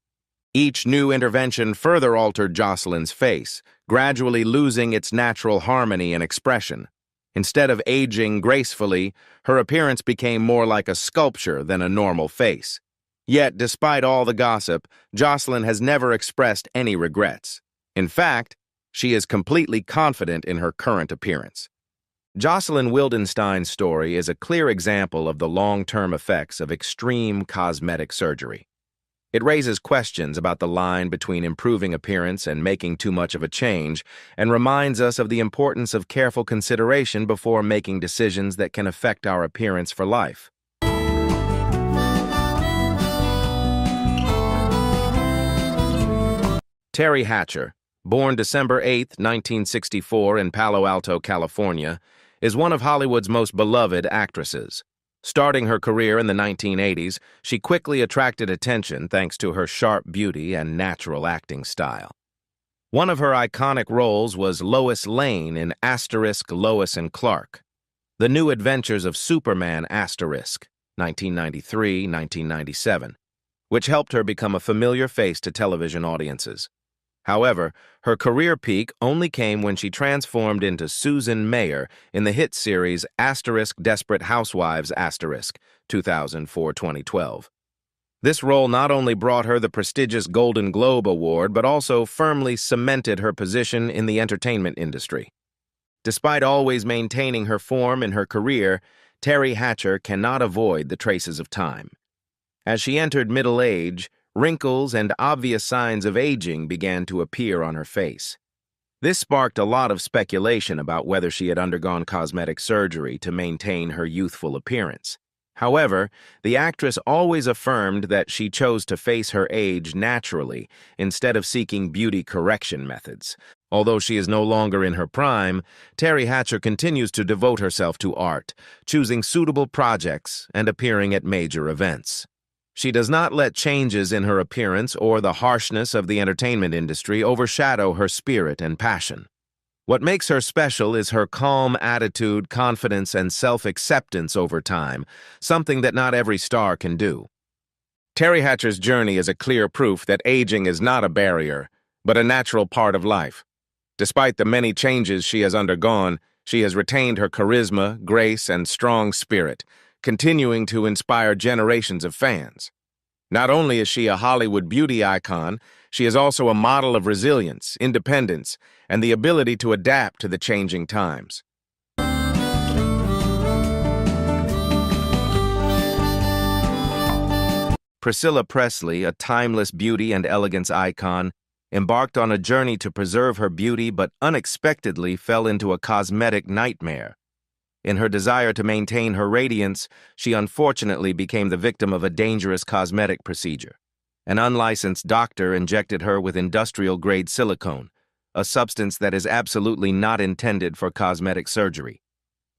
Each new intervention further altered Jocelyn's face, gradually losing its natural harmony and expression. Instead of aging gracefully, her appearance became more like a sculpture than a normal face. Yet, despite all the gossip, Jocelyn has never expressed any regrets. In fact, she is completely confident in her current appearance. Jocelyn Wildenstein's story is a clear example of the long-term effects of extreme cosmetic surgery. It raises questions about the line between improving appearance and making too much of a change, and reminds us of the importance of careful consideration before making decisions that can affect our appearance for life. Teri Hatcher, born December 8, 1964 in Palo Alto, California, is one of Hollywood's most beloved actresses. Starting her career in the 1980s, she quickly attracted attention thanks to her sharp beauty and natural acting style. One of her iconic roles was Lois Lane in Lois and Clark, The New Adventures of Superman 1993-1997, which helped her become a familiar face to television audiences. However, her career peak only came when she transformed into Susan Mayer in the hit series Desperate Housewives 2004-2012. This role not only brought her the prestigious Golden Globe Award, but also firmly cemented her position in the entertainment industry. Despite always maintaining her form in her career, Terry Hatcher cannot avoid the traces of time. As she entered middle age, wrinkles and obvious signs of aging began to appear on her face. This sparked a lot of speculation about whether she had undergone cosmetic surgery to maintain her youthful appearance. However, the actress always affirmed that she chose to face her age naturally instead of seeking beauty correction methods. Although she is no longer in her prime, Terry Hatcher continues to devote herself to art, choosing suitable projects and appearing at major events. She does not let changes in her appearance or the harshness of the entertainment industry overshadow her spirit and passion. What makes her special is her calm attitude, confidence, and self-acceptance over time, something that not every star can do. Terry Hatcher's journey is a clear proof that aging is not a barrier, but a natural part of life. Despite the many changes she has undergone, she has retained her charisma, grace, and strong spirit, continuing to inspire generations of fans. Not only is she a Hollywood beauty icon, she is also a model of resilience, independence, and the ability to adapt to the changing times. Priscilla Presley, a timeless beauty and elegance icon, embarked on a journey to preserve her beauty but unexpectedly fell into a cosmetic nightmare. In her desire to maintain her radiance, she unfortunately became the victim of a dangerous cosmetic procedure. An unlicensed doctor injected her with industrial-grade silicone, a substance that is absolutely not intended for cosmetic surgery.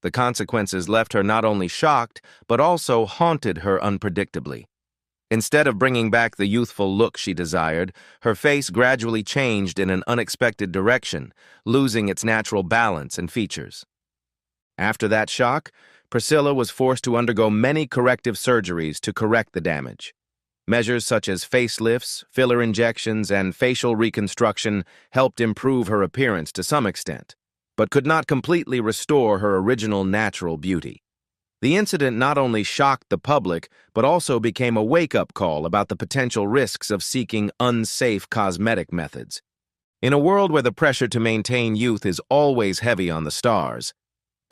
The consequences left her not only shocked, but also haunted her unpredictably. Instead of bringing back the youthful look she desired, her face gradually changed in an unexpected direction, losing its natural balance and features. After that shock, Priscilla was forced to undergo many corrective surgeries to correct the damage. Measures such as facelifts, filler injections, and facial reconstruction helped improve her appearance to some extent, but could not completely restore her original natural beauty. The incident not only shocked the public, but also became a wake-up call about the potential risks of seeking unsafe cosmetic methods. In a world where the pressure to maintain youth is always heavy on the stars,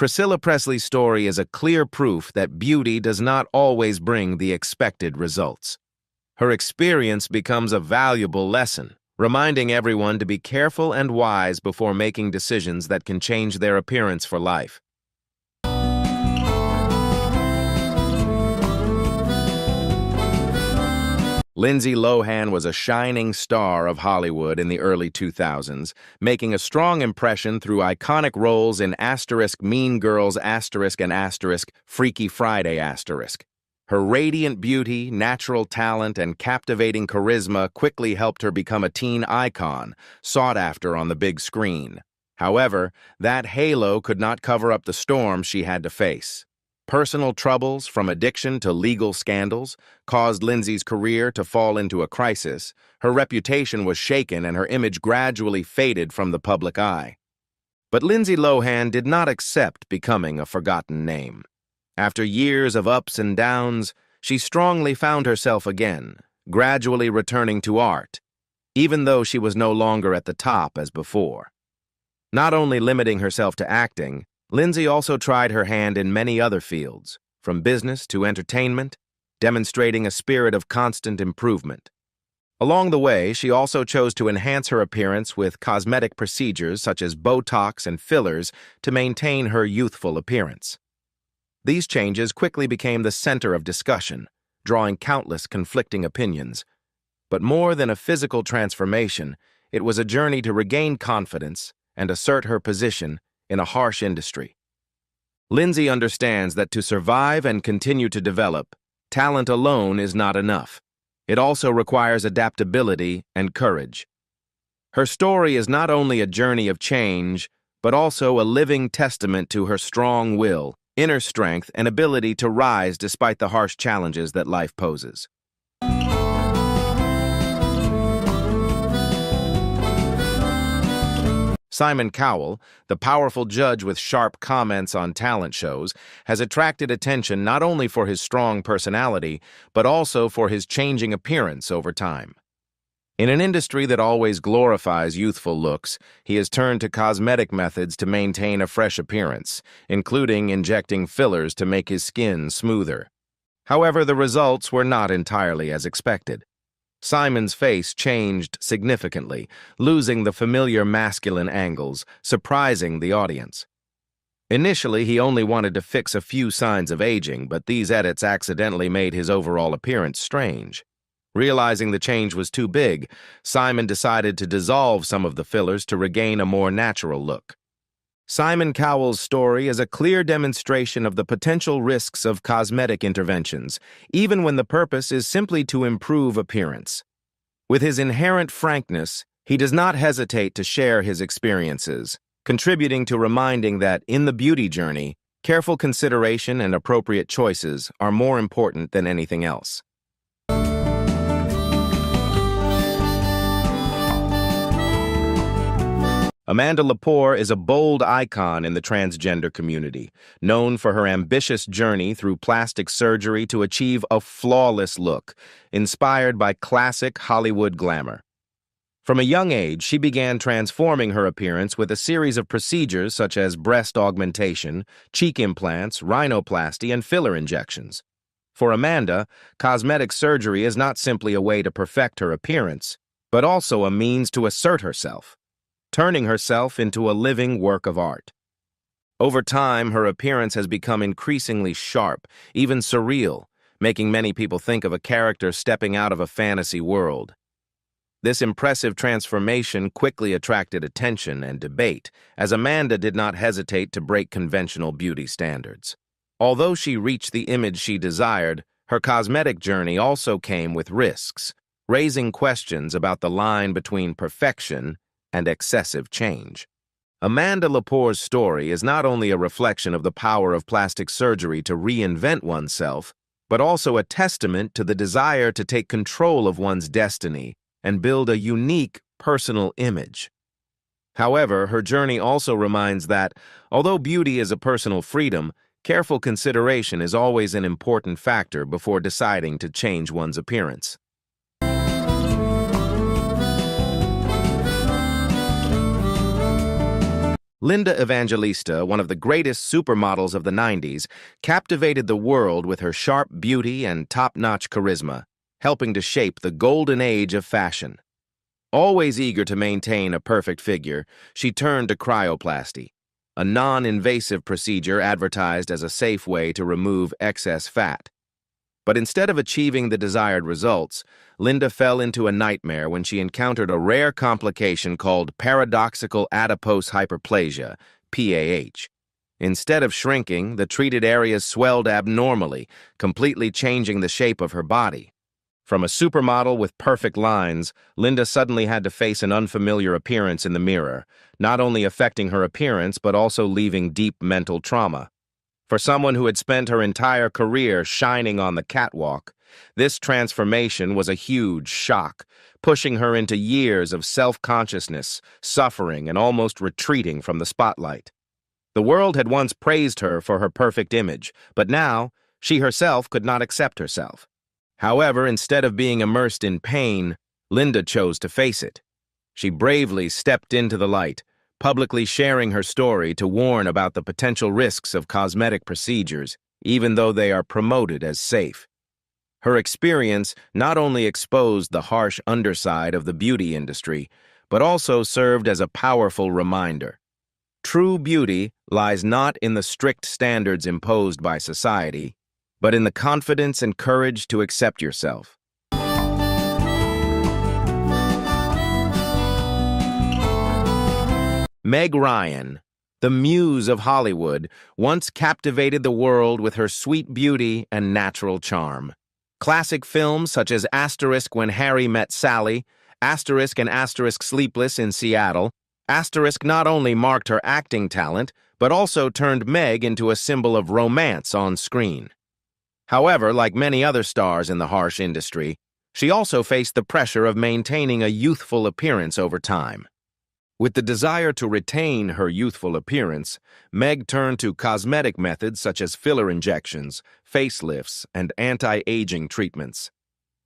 Priscilla Presley's story is a clear proof that beauty does not always bring the expected results. Her experience becomes a valuable lesson, reminding everyone to be careful and wise before making decisions that can change their appearance for life. Lindsay Lohan was a shining star of Hollywood in the early 2000s, making a strong impression through iconic roles in Mean Girls and Freaky Friday Her radiant beauty, natural talent, and captivating charisma quickly helped her become a teen icon, sought after on the big screen. However, that halo could not cover up the storm she had to face. Personal troubles, from addiction to legal scandals, caused Lindsay's career to fall into a crisis. Her reputation was shaken and her image gradually faded from the public eye. But Lindsay Lohan did not accept becoming a forgotten name. After years of ups and downs, she strongly found herself again, gradually returning to art, even though she was no longer at the top as before. Not only limiting herself to acting, Lindsay also tried her hand in many other fields, from business to entertainment, demonstrating a spirit of constant improvement. Along the way, she also chose to enhance her appearance with cosmetic procedures such as Botox and fillers to maintain her youthful appearance. These changes quickly became the center of discussion, drawing countless conflicting opinions. But more than a physical transformation, it was a journey to regain confidence and assert her position in a harsh industry. Lindsay understands that to survive and continue to develop, talent alone is not enough. It also requires adaptability and courage. Her story is not only a journey of change, but also a living testament to her strong will, inner strength, and ability to rise despite the harsh challenges that life poses. Simon Cowell, the powerful judge with sharp comments on talent shows, has attracted attention not only for his strong personality, but also for his changing appearance over time. In an industry that always glorifies youthful looks, he has turned to cosmetic methods to maintain a fresh appearance, including injecting fillers to make his skin smoother. However, the results were not entirely as expected. Simon's face changed significantly, losing the familiar masculine angles, surprising the audience. Initially, he only wanted to fix a few signs of aging, but these edits accidentally made his overall appearance strange. Realizing the change was too big, Simon decided to dissolve some of the fillers to regain a more natural look. Simon Cowell's story is a clear demonstration of the potential risks of cosmetic interventions, even when the purpose is simply to improve appearance. With his inherent frankness, he does not hesitate to share his experiences, contributing to reminding that in the beauty journey, careful consideration and appropriate choices are more important than anything else. Amanda Lepore is a bold icon in the transgender community, known for her ambitious journey through plastic surgery to achieve a flawless look, inspired by classic Hollywood glamour. From a young age, she began transforming her appearance with a series of procedures such as breast augmentation, cheek implants, rhinoplasty, and filler injections. For Amanda, cosmetic surgery is not simply a way to perfect her appearance, but also a means to assert herself, turning herself into a living work of art. Over time, her appearance has become increasingly sharp, even surreal, making many people think of a character stepping out of a fantasy world. This impressive transformation quickly attracted attention and debate, as Amanda did not hesitate to break conventional beauty standards. Although she reached the image she desired, her cosmetic journey also came with risks, raising questions about the line between perfection and excessive change. Amanda Lepore's story is not only a reflection of the power of plastic surgery to reinvent oneself, but also a testament to the desire to take control of one's destiny and build a unique personal image. However, her journey also reminds that, although beauty is a personal freedom, careful consideration is always an important factor before deciding to change one's appearance. Linda Evangelista, one of the greatest supermodels of the 90s, captivated the world with her sharp beauty and top-notch charisma, helping to shape the golden age of fashion. Always eager to maintain a perfect figure, she turned to cryoplasty, a non-invasive procedure advertised as a safe way to remove excess fat. But instead of achieving the desired results, Linda fell into a nightmare when she encountered a rare complication called paradoxical adipose hyperplasia, PAH. Instead of shrinking, the treated areas swelled abnormally, completely changing the shape of her body. From a supermodel with perfect lines, Linda suddenly had to face an unfamiliar appearance in the mirror, not only affecting her appearance but also leaving deep mental trauma. For someone who had spent her entire career shining on the catwalk, this transformation was a huge shock, pushing her into years of self-consciousness, suffering, and almost retreating from the spotlight. The world had once praised her for her perfect image, but now she herself could not accept herself. However, instead of being immersed in pain, Linda chose to face it. She bravely stepped into the light, publicly sharing her story to warn about the potential risks of cosmetic procedures, even though they are promoted as safe. Her experience not only exposed the harsh underside of the beauty industry, but also served as a powerful reminder. True beauty lies not in the strict standards imposed by society, but in the confidence and courage to accept yourself. Meg Ryan, the muse of Hollywood, once captivated the world with her sweet beauty and natural charm. Classic films such as When Harry Met Sally, and Sleepless in Seattle, not only marked her acting talent, but also turned Meg into a symbol of romance on screen. However, like many other stars in the harsh industry, she also faced the pressure of maintaining a youthful appearance over time. With the desire to retain her youthful appearance, Meg turned to cosmetic methods such as filler injections, facelifts, and anti-aging treatments.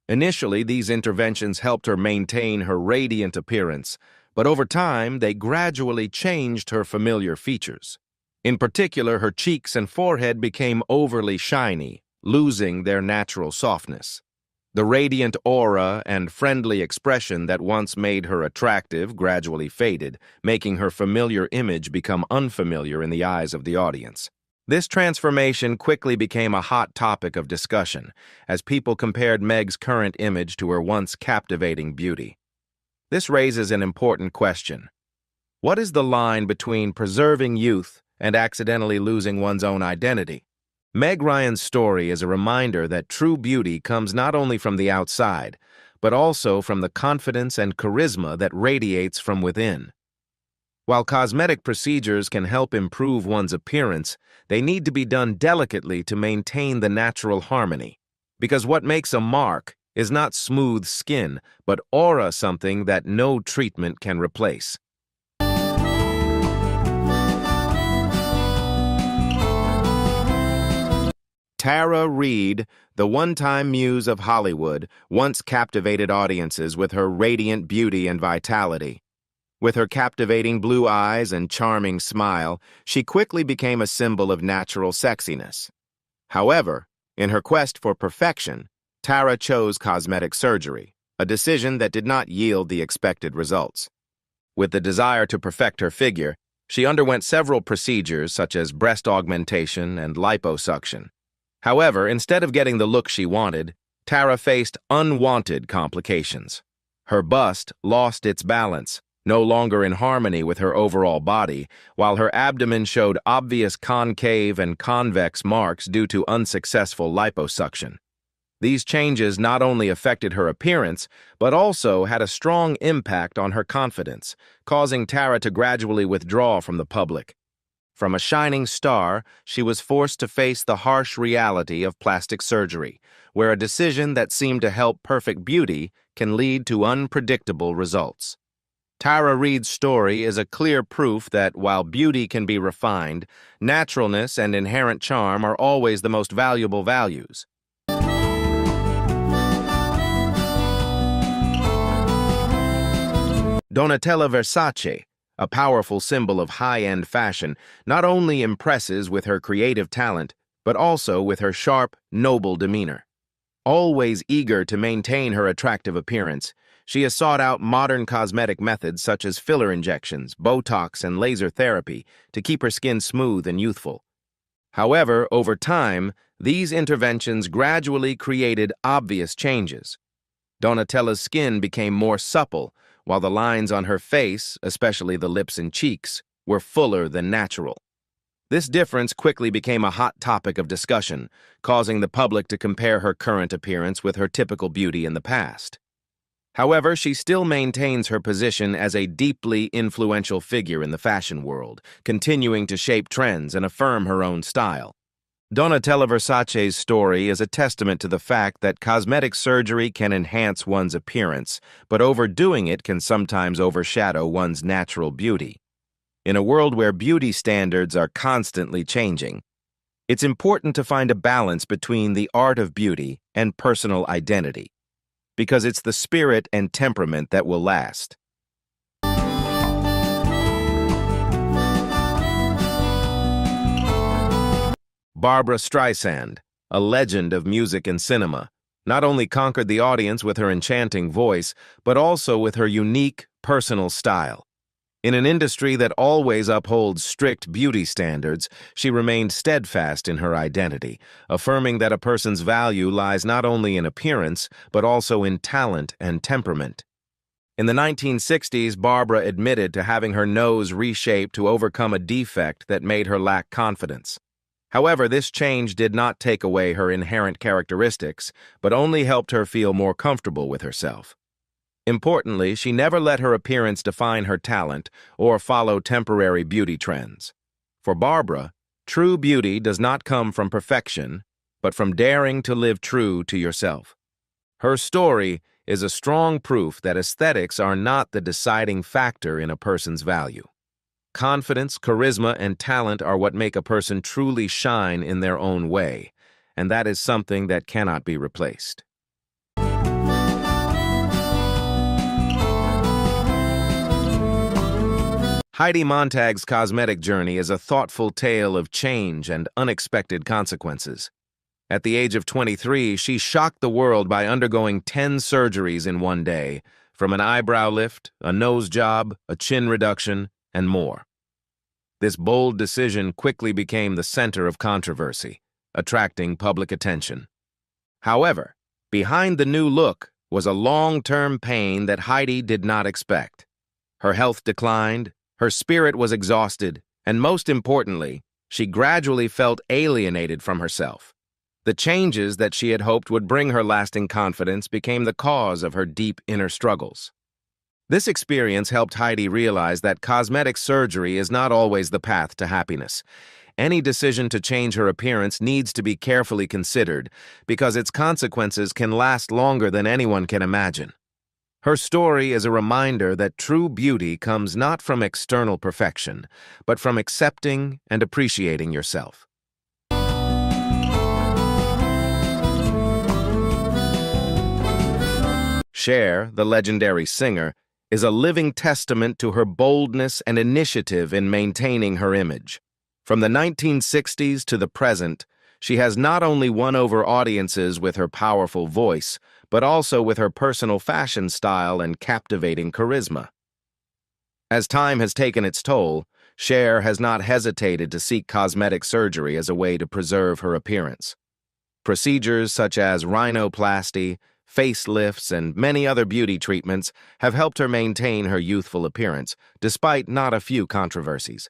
Initially, these interventions helped her maintain her radiant appearance, but over time, they gradually changed her familiar features. In particular, her cheeks and forehead became overly shiny, losing their natural softness. The radiant aura and friendly expression that once made her attractive gradually faded, making her familiar image become unfamiliar in the eyes of the audience. This transformation quickly became a hot topic of discussion, as people compared Meg's current image to her once captivating beauty. This raises an important question. What is the line between preserving youth and accidentally losing one's own identity? Meg Ryan's story is a reminder that true beauty comes not only from the outside, but also from the confidence and charisma that radiates from within. While cosmetic procedures can help improve one's appearance, they need to be done delicately to maintain the natural harmony. Because what makes a mark is not smooth skin, but aura, something that no treatment can replace. Tara Reid, the one-time muse of Hollywood, once captivated audiences with her radiant beauty and vitality. With her captivating blue eyes and charming smile, she quickly became a symbol of natural sexiness. However, in her quest for perfection, Tara chose cosmetic surgery, a decision that did not yield the expected results. With the desire to perfect her figure, she underwent several procedures such as breast augmentation and liposuction. However, instead of getting the look she wanted, Tara faced unwanted complications. Her bust lost its balance, no longer in harmony with her overall body, while her abdomen showed obvious concave and convex marks due to unsuccessful liposuction. These changes not only affected her appearance, but also had a strong impact on her confidence, causing Tara to gradually withdraw from the public. From a shining star, she was forced to face the harsh reality of plastic surgery, where a decision that seemed to help perfect beauty can lead to unpredictable results. Tara Reid's story is a clear proof that while beauty can be refined, naturalness and inherent charm are always the most valuable values. Donatella Versace, a powerful symbol of high-end fashion, not only impresses with her creative talent, but also with her sharp, noble demeanor. Always eager to maintain her attractive appearance, she has sought out modern cosmetic methods such as filler injections, Botox, and laser therapy to keep her skin smooth and youthful. However, over time, these interventions gradually created obvious changes. Donatella's skin became more supple, while the lines on her face, especially the lips and cheeks, were fuller than natural. This difference quickly became a hot topic of discussion, causing the public to compare her current appearance with her typical beauty in the past. However, she still maintains her position as a deeply influential figure in the fashion world, continuing to shape trends and affirm her own style. Donatella Versace's story is a testament to the fact that cosmetic surgery can enhance one's appearance, but overdoing it can sometimes overshadow one's natural beauty. In a world where beauty standards are constantly changing, it's important to find a balance between the art of beauty and personal identity, because it's the spirit and temperament that will last. Barbra Streisand, a legend of music and cinema, not only conquered the audience with her enchanting voice, but also with her unique, personal style. In an industry that always upholds strict beauty standards, she remained steadfast in her identity, affirming that a person's value lies not only in appearance, but also in talent and temperament. In the 1960s, Barbra admitted to having her nose reshaped to overcome a defect that made her lack confidence. However, this change did not take away her inherent characteristics, but only helped her feel more comfortable with herself. Importantly, she never let her appearance define her talent or follow temporary beauty trends. For Barbra, true beauty does not come from perfection, but from daring to live true to yourself. Her story is a strong proof that aesthetics are not the deciding factor in a person's value. Confidence, charisma, and talent are what make a person truly shine in their own way, and that is something that cannot be replaced. Heidi Montag's cosmetic journey is a thoughtful tale of change and unexpected consequences. At the age of 23, she shocked the world by undergoing 10 surgeries in one day, from an eyebrow lift, a nose job, a chin reduction, and more. This bold decision quickly became the center of controversy, attracting public attention. However, behind the new look was a long-term pain that Heidi did not expect. Her health declined, her spirit was exhausted, and most importantly, she gradually felt alienated from herself. The changes that she had hoped would bring her lasting confidence became the cause of her deep inner struggles. This experience helped Heidi realize that cosmetic surgery is not always the path to happiness. Any decision to change her appearance needs to be carefully considered because its consequences can last longer than anyone can imagine. Her story is a reminder that true beauty comes not from external perfection, but from accepting and appreciating yourself. Cher, the legendary singer, is a living testament to her boldness and initiative in maintaining her image. From the 1960s to the present, she has not only won over audiences with her powerful voice, but also with her personal fashion style and captivating charisma. As time has taken its toll, Cher has not hesitated to seek cosmetic surgery as a way to preserve her appearance. Procedures such as rhinoplasty, facelifts, and many other beauty treatments have helped her maintain her youthful appearance, despite not a few controversies.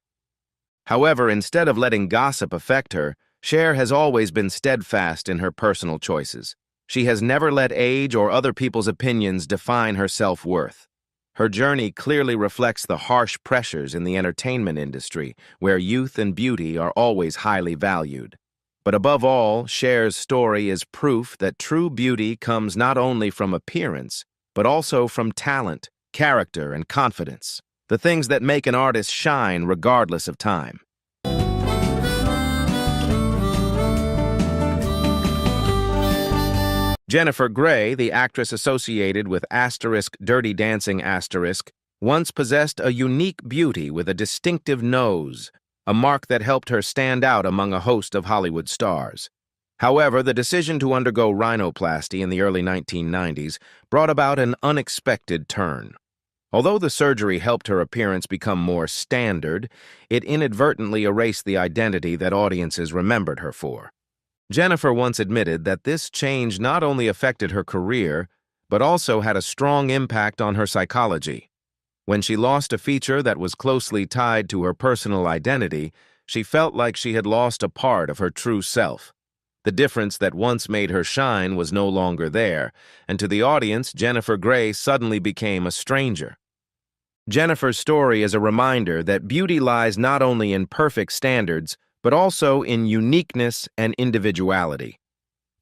However, instead of letting gossip affect her, Cher has always been steadfast in her personal choices. She has never let age or other people's opinions define her self-worth. Her journey clearly reflects the harsh pressures in the entertainment industry, where youth and beauty are always highly valued. But above all, Cher's story is proof that true beauty comes not only from appearance, but also from talent, character, and confidence, the things that make an artist shine regardless of time. Jennifer Grey, the actress associated with Dirty Dancing once possessed a unique beauty with a distinctive nose, a mark that helped her stand out among a host of Hollywood stars. However, the decision to undergo rhinoplasty in the early 1990s brought about an unexpected turn. Although the surgery helped her appearance become more standard, it inadvertently erased the identity that audiences remembered her for. Jennifer once admitted that this change not only affected her career, but also had a strong impact on her psychology. When she lost a feature that was closely tied to her personal identity, she felt like she had lost a part of her true self. The difference that once made her shine was no longer there, and to the audience, Jennifer Grey suddenly became a stranger. Jennifer's story is a reminder that beauty lies not only in perfect standards, but also in uniqueness and individuality.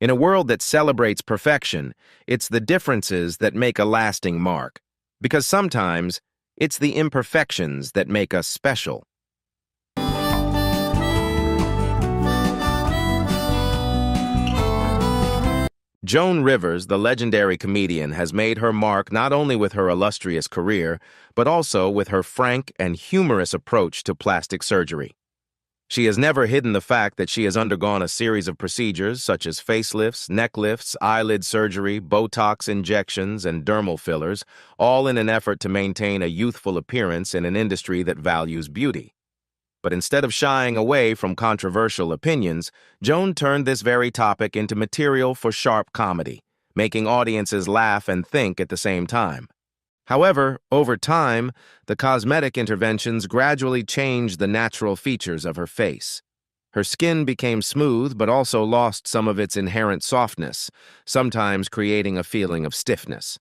In a world that celebrates perfection, it's the differences that make a lasting mark, because sometimes it's the imperfections that make us special. Joan Rivers, the legendary comedian, has made her mark not only with her illustrious career, but also with her frank and humorous approach to plastic surgery. She has never hidden the fact that she has undergone a series of procedures such as facelifts, neck lifts, eyelid surgery, Botox injections, and dermal fillers, all in an effort to maintain a youthful appearance in an industry that values beauty. But instead of shying away from controversial opinions, Joan turned this very topic into material for sharp comedy, making audiences laugh and think at the same time. However, over time, the cosmetic interventions gradually changed the natural features of her face. Her skin became smooth but also lost some of its inherent softness, sometimes creating a feeling of stiffness.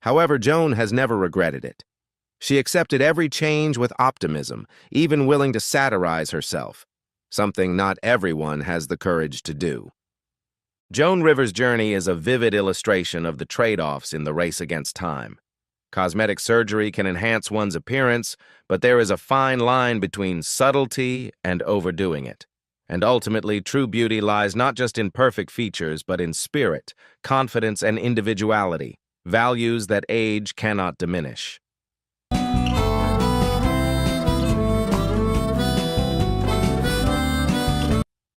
However, Joan has never regretted it. She accepted every change with optimism, even willing to satirize herself, something not everyone has the courage to do. Joan Rivers' journey is a vivid illustration of the trade-offs in the race against time. Cosmetic surgery can enhance one's appearance, but there is a fine line between subtlety and overdoing it. And ultimately, true beauty lies not just in perfect features, but in spirit, confidence, and individuality, values that age cannot diminish.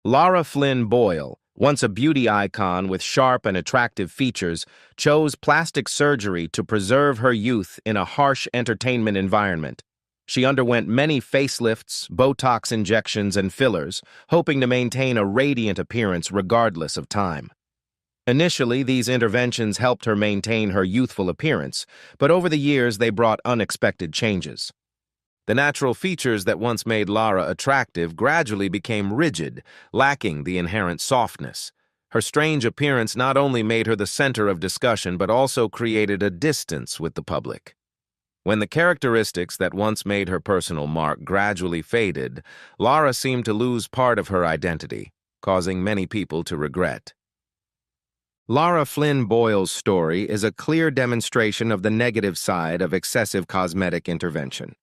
Lara Flynn Boyle, once a beauty icon with sharp and attractive features, chose plastic surgery to preserve her youth in a harsh entertainment environment. She underwent many facelifts, Botox injections, and fillers, hoping to maintain a radiant appearance regardless of time. Initially, these interventions helped her maintain her youthful appearance, but over the years they brought unexpected changes. The natural features that once made Lara attractive gradually became rigid, lacking the inherent softness. Her strange appearance not only made her the center of discussion but also created a distance with the public. When the characteristics that once made her personal mark gradually faded, Lara seemed to lose part of her identity, causing many people to regret. Lara Flynn Boyle's story is a clear demonstration of the negative side of excessive cosmetic intervention.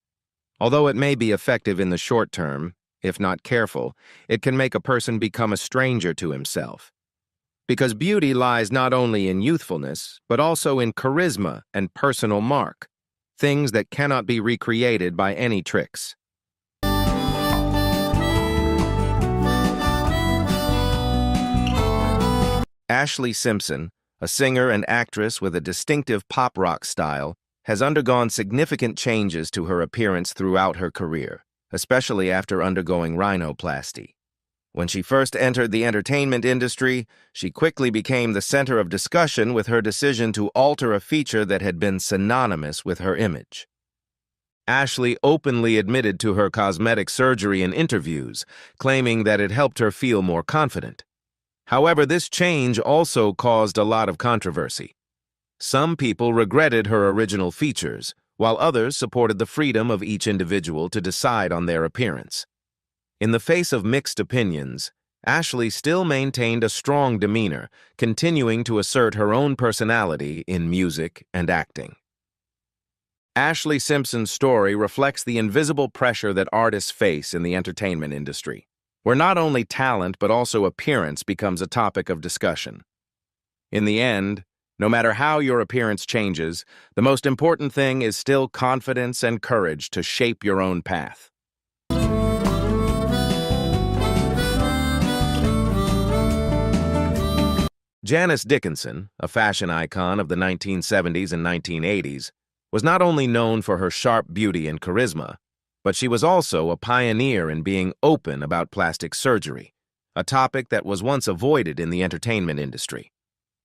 Although it may be effective in the short term, if not careful, it can make a person become a stranger to himself. Because beauty lies not only in youthfulness, but also in charisma and personal mark, things that cannot be recreated by any tricks. Ashlee Simpson, a singer and actress with a distinctive pop rock style, has undergone significant changes to her appearance throughout her career, especially after undergoing rhinoplasty. When she first entered the entertainment industry, she quickly became the center of discussion with her decision to alter a feature that had been synonymous with her image. Ashlee openly admitted to her cosmetic surgery in interviews, claiming that it helped her feel more confident. However, this change also caused a lot of controversy. Some people regretted her original features, while others supported the freedom of each individual to decide on their appearance. In the face of mixed opinions, Ashlee still maintained a strong demeanor, continuing to assert her own personality in music and acting. Ashlee Simpson's story reflects the invisible pressure that artists face in the entertainment industry, where not only talent but also appearance becomes a topic of discussion. In the end, no matter how your appearance changes, the most important thing is still confidence and courage to shape your own path. Janice Dickinson, a fashion icon of the 1970s and 1980s, was not only known for her sharp beauty and charisma, but she was also a pioneer in being open about plastic surgery, a topic that was once avoided in the entertainment industry.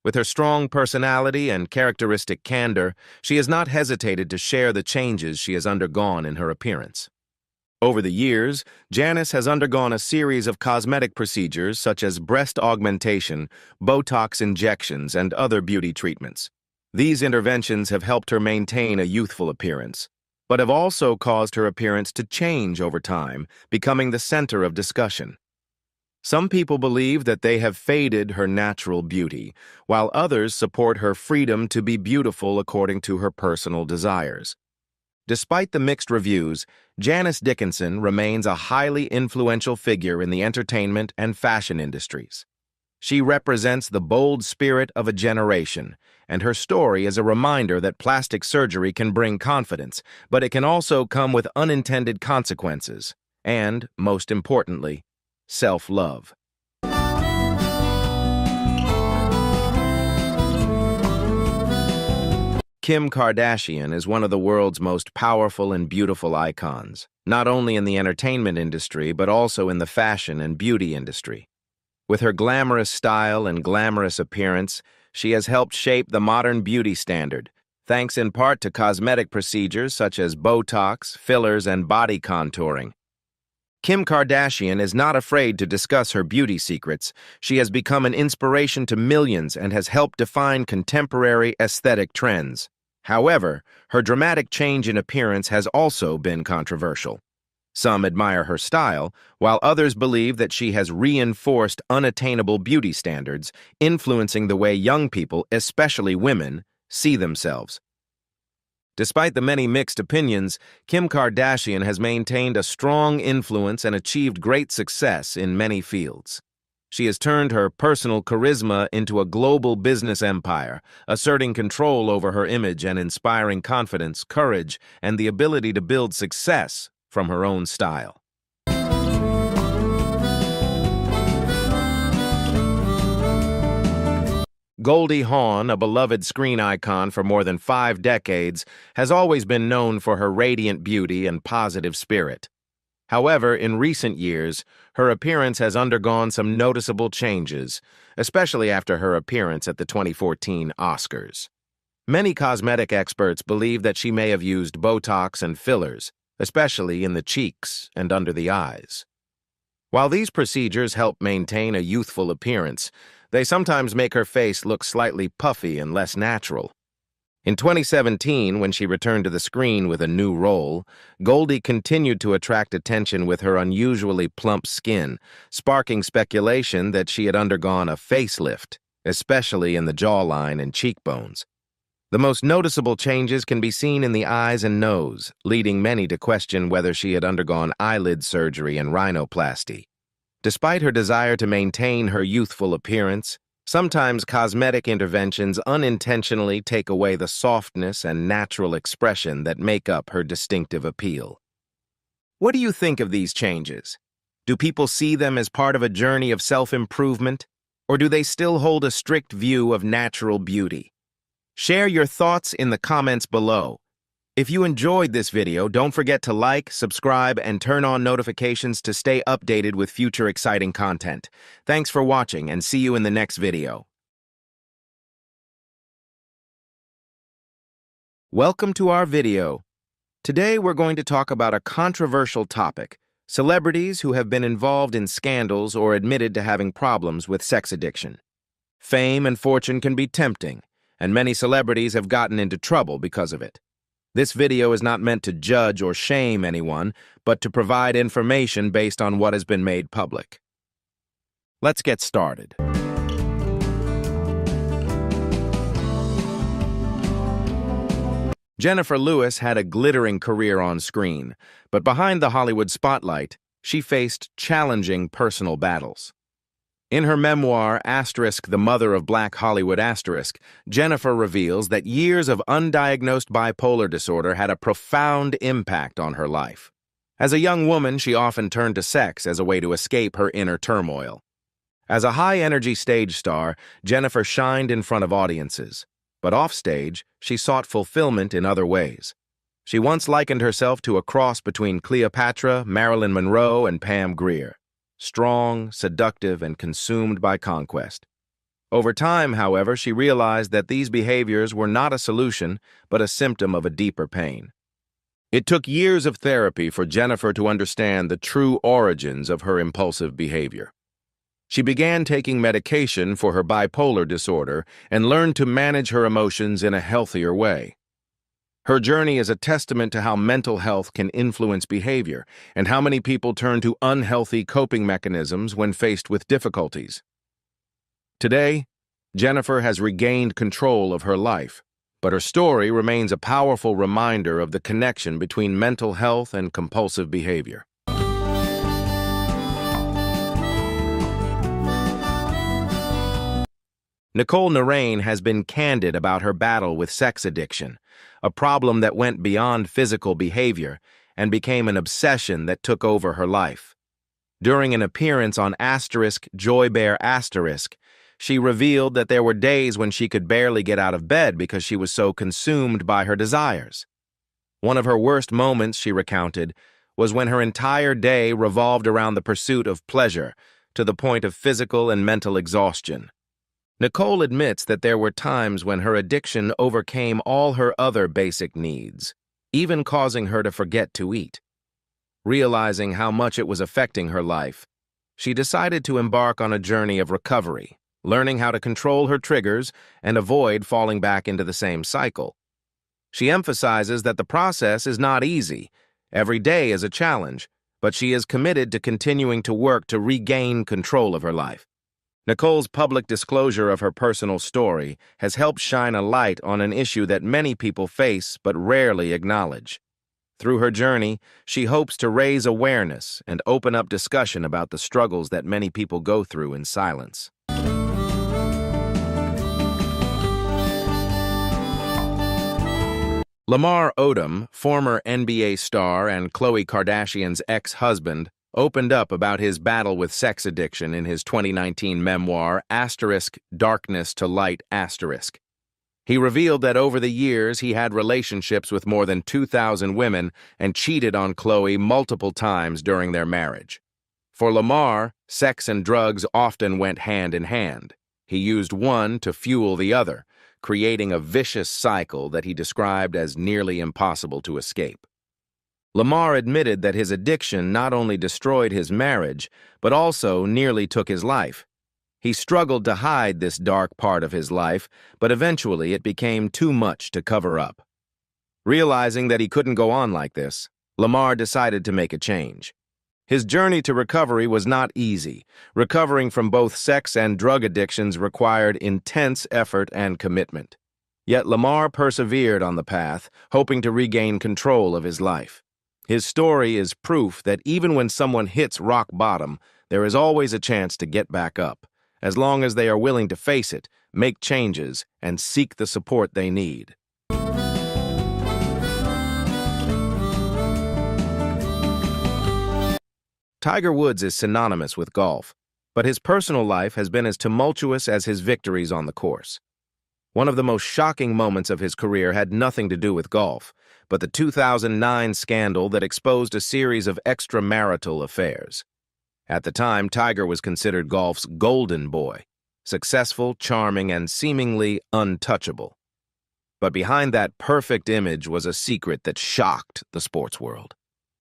With her strong personality and characteristic candor, she has not hesitated to share the changes she has undergone in her appearance. Over the years, Janice has undergone a series of cosmetic procedures such as breast augmentation, Botox injections, and other beauty treatments. These interventions have helped her maintain a youthful appearance, but have also caused her appearance to change over time, becoming the center of discussion. Some people believe that they have faded her natural beauty, while others support her freedom to be beautiful according to her personal desires. Despite the mixed reviews, Janice Dickinson remains a highly influential figure in the entertainment and fashion industries. She represents the bold spirit of a generation, and her story is a reminder that plastic surgery can bring confidence, but it can also come with unintended consequences, and, most importantly, self-love. Kim Kardashian is one of the world's most powerful and beautiful icons, not only in the entertainment industry but also in the fashion and beauty industry. With her glamorous style and glamorous appearance, she has helped shape the modern beauty standard, thanks in part to cosmetic procedures such as Botox, fillers, and body contouring. Kim Kardashian is not afraid to discuss her beauty secrets. She has become an inspiration to millions and has helped define contemporary aesthetic trends. However, her dramatic change in appearance has also been controversial. Some admire her style, while others believe that she has reinforced unattainable beauty standards, influencing the way young people, especially women, see themselves. Despite the many mixed opinions, Kim Kardashian has maintained a strong influence and achieved great success in many fields. She has turned her personal charisma into a global business empire, asserting control over her image and inspiring confidence, courage, and the ability to build success from her own style. Goldie Hawn, a beloved screen icon for more than 5 decades, has always been known for her radiant beauty and positive spirit. However, in recent years, her appearance has undergone some noticeable changes, especially after her appearance at the 2014 Oscars. Many cosmetic experts believe that she may have used Botox and fillers, especially in the cheeks and under the eyes. While these procedures help maintain a youthful appearance, they sometimes make her face look slightly puffy and less natural. In 2017, when she returned to the screen with a new role, Goldie continued to attract attention with her unusually plump skin, sparking speculation that she had undergone a facelift, especially in the jawline and cheekbones. The most noticeable changes can be seen in the eyes and nose, leading many to question whether she had undergone eyelid surgery and rhinoplasty. Despite her desire to maintain her youthful appearance, sometimes cosmetic interventions unintentionally take away the softness and natural expression that make up her distinctive appeal. What do you think of these changes? Do people see them as part of a journey of self-improvement, or do they still hold a strict view of natural beauty? Share your thoughts in the comments below. If you enjoyed this video, don't forget to like, subscribe, and turn on notifications to stay updated with future exciting content. Thanks for watching, and see you in the next video. Welcome to our video. Today we're going to talk about a controversial topic: celebrities who have been involved in scandals or admitted to having problems with sex addiction. Fame and fortune can be tempting, and many celebrities have gotten into trouble because of it. This video is not meant to judge or shame anyone, but to provide information based on what has been made public. Let's get started. Jennifer Lewis had a glittering career on screen, but behind the Hollywood spotlight, she faced challenging personal battles. In her memoir, *The Mother of Black Hollywood*, Jennifer reveals that years of undiagnosed bipolar disorder had a profound impact on her life. As a young woman, she often turned to sex as a way to escape her inner turmoil. As a high-energy stage star, Jennifer shined in front of audiences, but offstage, she sought fulfillment in other ways. She once likened herself to a cross between Cleopatra, Marilyn Monroe, and Pam Grier. Strong, seductive, and consumed by conquest. Over time, however, she realized that these behaviors were not a solution, but a symptom of a deeper pain. It took years of therapy for Jennifer to understand the true origins of her impulsive behavior. She began taking medication for her bipolar disorder and learned to manage her emotions in a healthier way. Her journey is a testament to how mental health can influence behavior and how many people turn to unhealthy coping mechanisms when faced with difficulties. Today, Jennifer has regained control of her life, but her story remains a powerful reminder of the connection between mental health and compulsive behavior. Nicole Narain has been candid about her battle with sex addiction, a problem that went beyond physical behavior and became an obsession that took over her life. During an appearance on Joy Bear *, she revealed that there were days when she could barely get out of bed because she was so consumed by her desires. One of her worst moments, she recounted, was when her entire day revolved around the pursuit of pleasure, to the point of physical and mental exhaustion. Nicole admits that there were times when her addiction overcame all her other basic needs, even causing her to forget to eat. Realizing how much it was affecting her life, she decided to embark on a journey of recovery, learning how to control her triggers and avoid falling back into the same cycle. She emphasizes that the process is not easy. Every day is a challenge, but she is committed to continuing to work to regain control of her life. Nicole's public disclosure of her personal story has helped shine a light on an issue that many people face but rarely acknowledge. Through her journey, she hopes to raise awareness and open up discussion about the struggles that many people go through in silence. Lamar Odom, former NBA star and Khloe Kardashian's ex-husband, opened up about his battle with sex addiction in his 2019 memoir, Darkness to Light. He revealed that over the years he had relationships with more than 2,000 women and cheated on Chloe multiple times during their marriage. For Lamar, sex and drugs often went hand in hand. He used one to fuel the other, creating a vicious cycle that he described as nearly impossible to escape. Lamar admitted that his addiction not only destroyed his marriage, but also nearly took his life. He struggled to hide this dark part of his life, but eventually it became too much to cover up. Realizing that he couldn't go on like this, Lamar decided to make a change. His journey to recovery was not easy. Recovering from both sex and drug addictions required intense effort and commitment. Yet Lamar persevered on the path, hoping to regain control of his life. His story is proof that even when someone hits rock bottom, there is always a chance to get back up, as long as they are willing to face it, make changes, and seek the support they need. Tiger Woods is synonymous with golf, but his personal life has been as tumultuous as his victories on the course. One of the most shocking moments of his career had nothing to do with golf, but the 2009 scandal that exposed a series of extramarital affairs. At the time, Tiger was considered golf's golden boy, successful, charming, and seemingly untouchable. But behind that perfect image was a secret that shocked the sports world.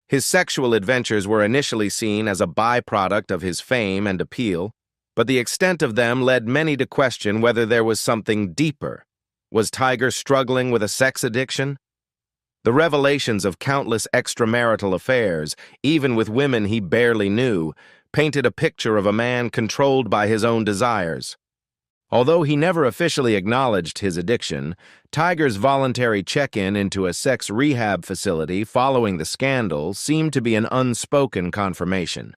His sexual adventures were initially seen as a byproduct of his fame and appeal, but the extent of them led many to question whether there was something deeper. Was Tiger struggling with a sex addiction? The revelations of countless extramarital affairs, even with women he barely knew, painted a picture of a man controlled by his own desires. Although he never officially acknowledged his addiction, Tiger's voluntary check-in into a sex rehab facility following the scandal seemed to be an unspoken confirmation.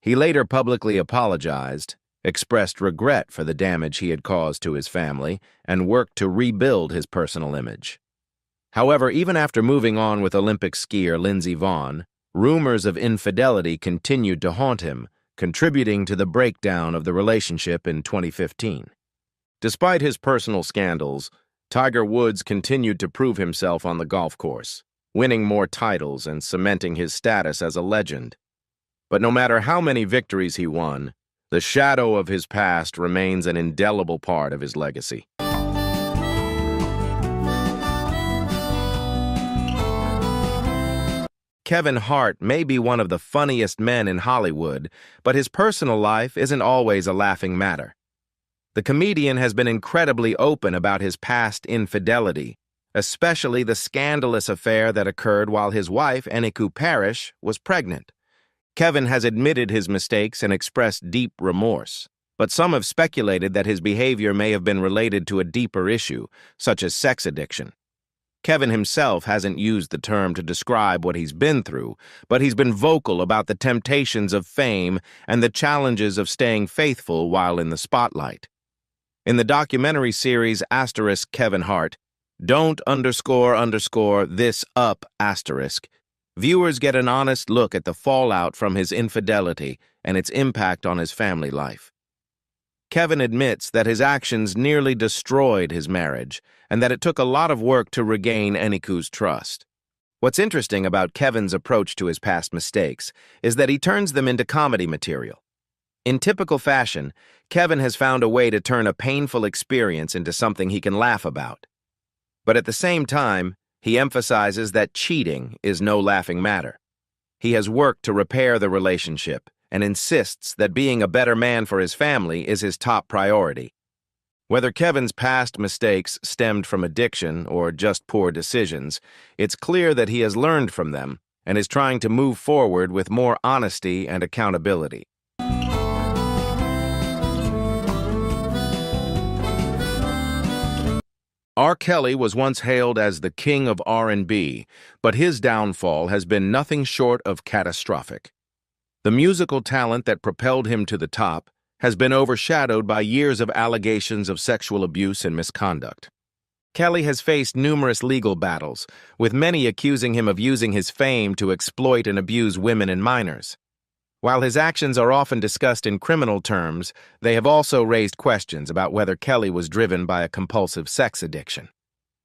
He later publicly apologized, expressed regret for the damage he had caused to his family, and worked to rebuild his personal image. However, even after moving on with Olympic skier Lindsey Vonn, rumors of infidelity continued to haunt him, contributing to the breakdown of the relationship in 2015. Despite his personal scandals, Tiger Woods continued to prove himself on the golf course, winning more titles and cementing his status as a legend. But no matter how many victories he won, the shadow of his past remains an indelible part of his legacy. Kevin Hart may be one of the funniest men in Hollywood, but his personal life isn't always a laughing matter. The comedian has been incredibly open about his past infidelity, especially the scandalous affair that occurred while his wife, Eniku Parrish, was pregnant. Kevin has admitted his mistakes and expressed deep remorse, but some have speculated that his behavior may have been related to a deeper issue, such as sex addiction. Kevin himself hasn't used the term to describe what he's been through, but he's been vocal about the temptations of fame and the challenges of staying faithful while in the spotlight. In the documentary series Kevin Hart, Don't _ this up *, viewers get an honest look at the fallout from his infidelity and its impact on his family life. Kevin admits that his actions nearly destroyed his marriage and that it took a lot of work to regain Eniku's trust. What's interesting about Kevin's approach to his past mistakes is that he turns them into comedy material. In typical fashion, Kevin has found a way to turn a painful experience into something he can laugh about. But at the same time, he emphasizes that cheating is no laughing matter. He has worked to repair the relationship and insists that being a better man for his family is his top priority. Whether Kevin's past mistakes stemmed from addiction or just poor decisions, it's clear that he has learned from them and is trying to move forward with more honesty and accountability. R. Kelly was once hailed as the king of R&B, but his downfall has been nothing short of catastrophic. The musical talent that propelled him to the top has been overshadowed by years of allegations of sexual abuse and misconduct. Kelly has faced numerous legal battles, with many accusing him of using his fame to exploit and abuse women and minors. While his actions are often discussed in criminal terms, they have also raised questions about whether Kelly was driven by a compulsive sex addiction.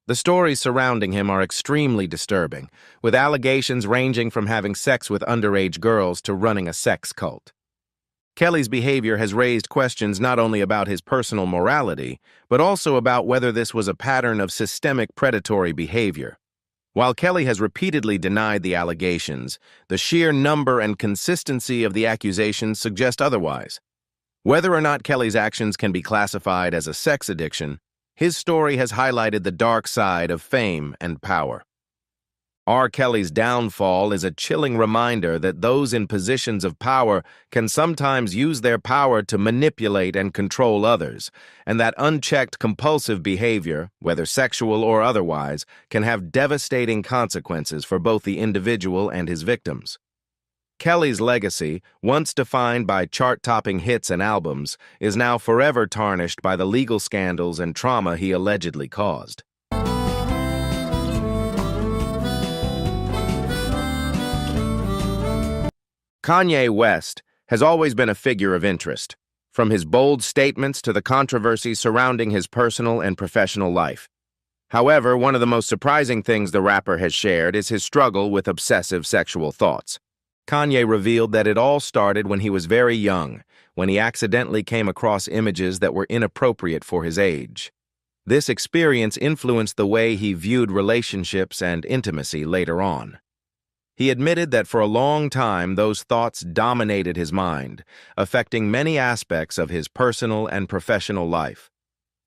The stories surrounding him are extremely disturbing, with allegations ranging from having sex with underage girls to running a sex cult. Kelly's behavior has raised questions not only about his personal morality, but also about whether this was a pattern of systemic predatory behavior. While Kelly has repeatedly denied the allegations, the sheer number and consistency of the accusations suggest otherwise. Whether or not Kelly's actions can be classified as a sex addiction, his story has highlighted the dark side of fame and power. R. Kelly's downfall is a chilling reminder that those in positions of power can sometimes use their power to manipulate and control others, and that unchecked compulsive behavior, whether sexual or otherwise, can have devastating consequences for both the individual and his victims. Kelly's legacy, once defined by chart-topping hits and albums, is now forever tarnished by the legal scandals and trauma he allegedly caused. Kanye West has always been a figure of interest, from his bold statements to the controversies surrounding his personal and professional life. However, one of the most surprising things the rapper has shared is his struggle with obsessive sexual thoughts. Kanye revealed that it all started when he was very young, when he accidentally came across images that were inappropriate for his age. This experience influenced the way he viewed relationships and intimacy later on. He admitted that for a long time those thoughts dominated his mind, affecting many aspects of his personal and professional life.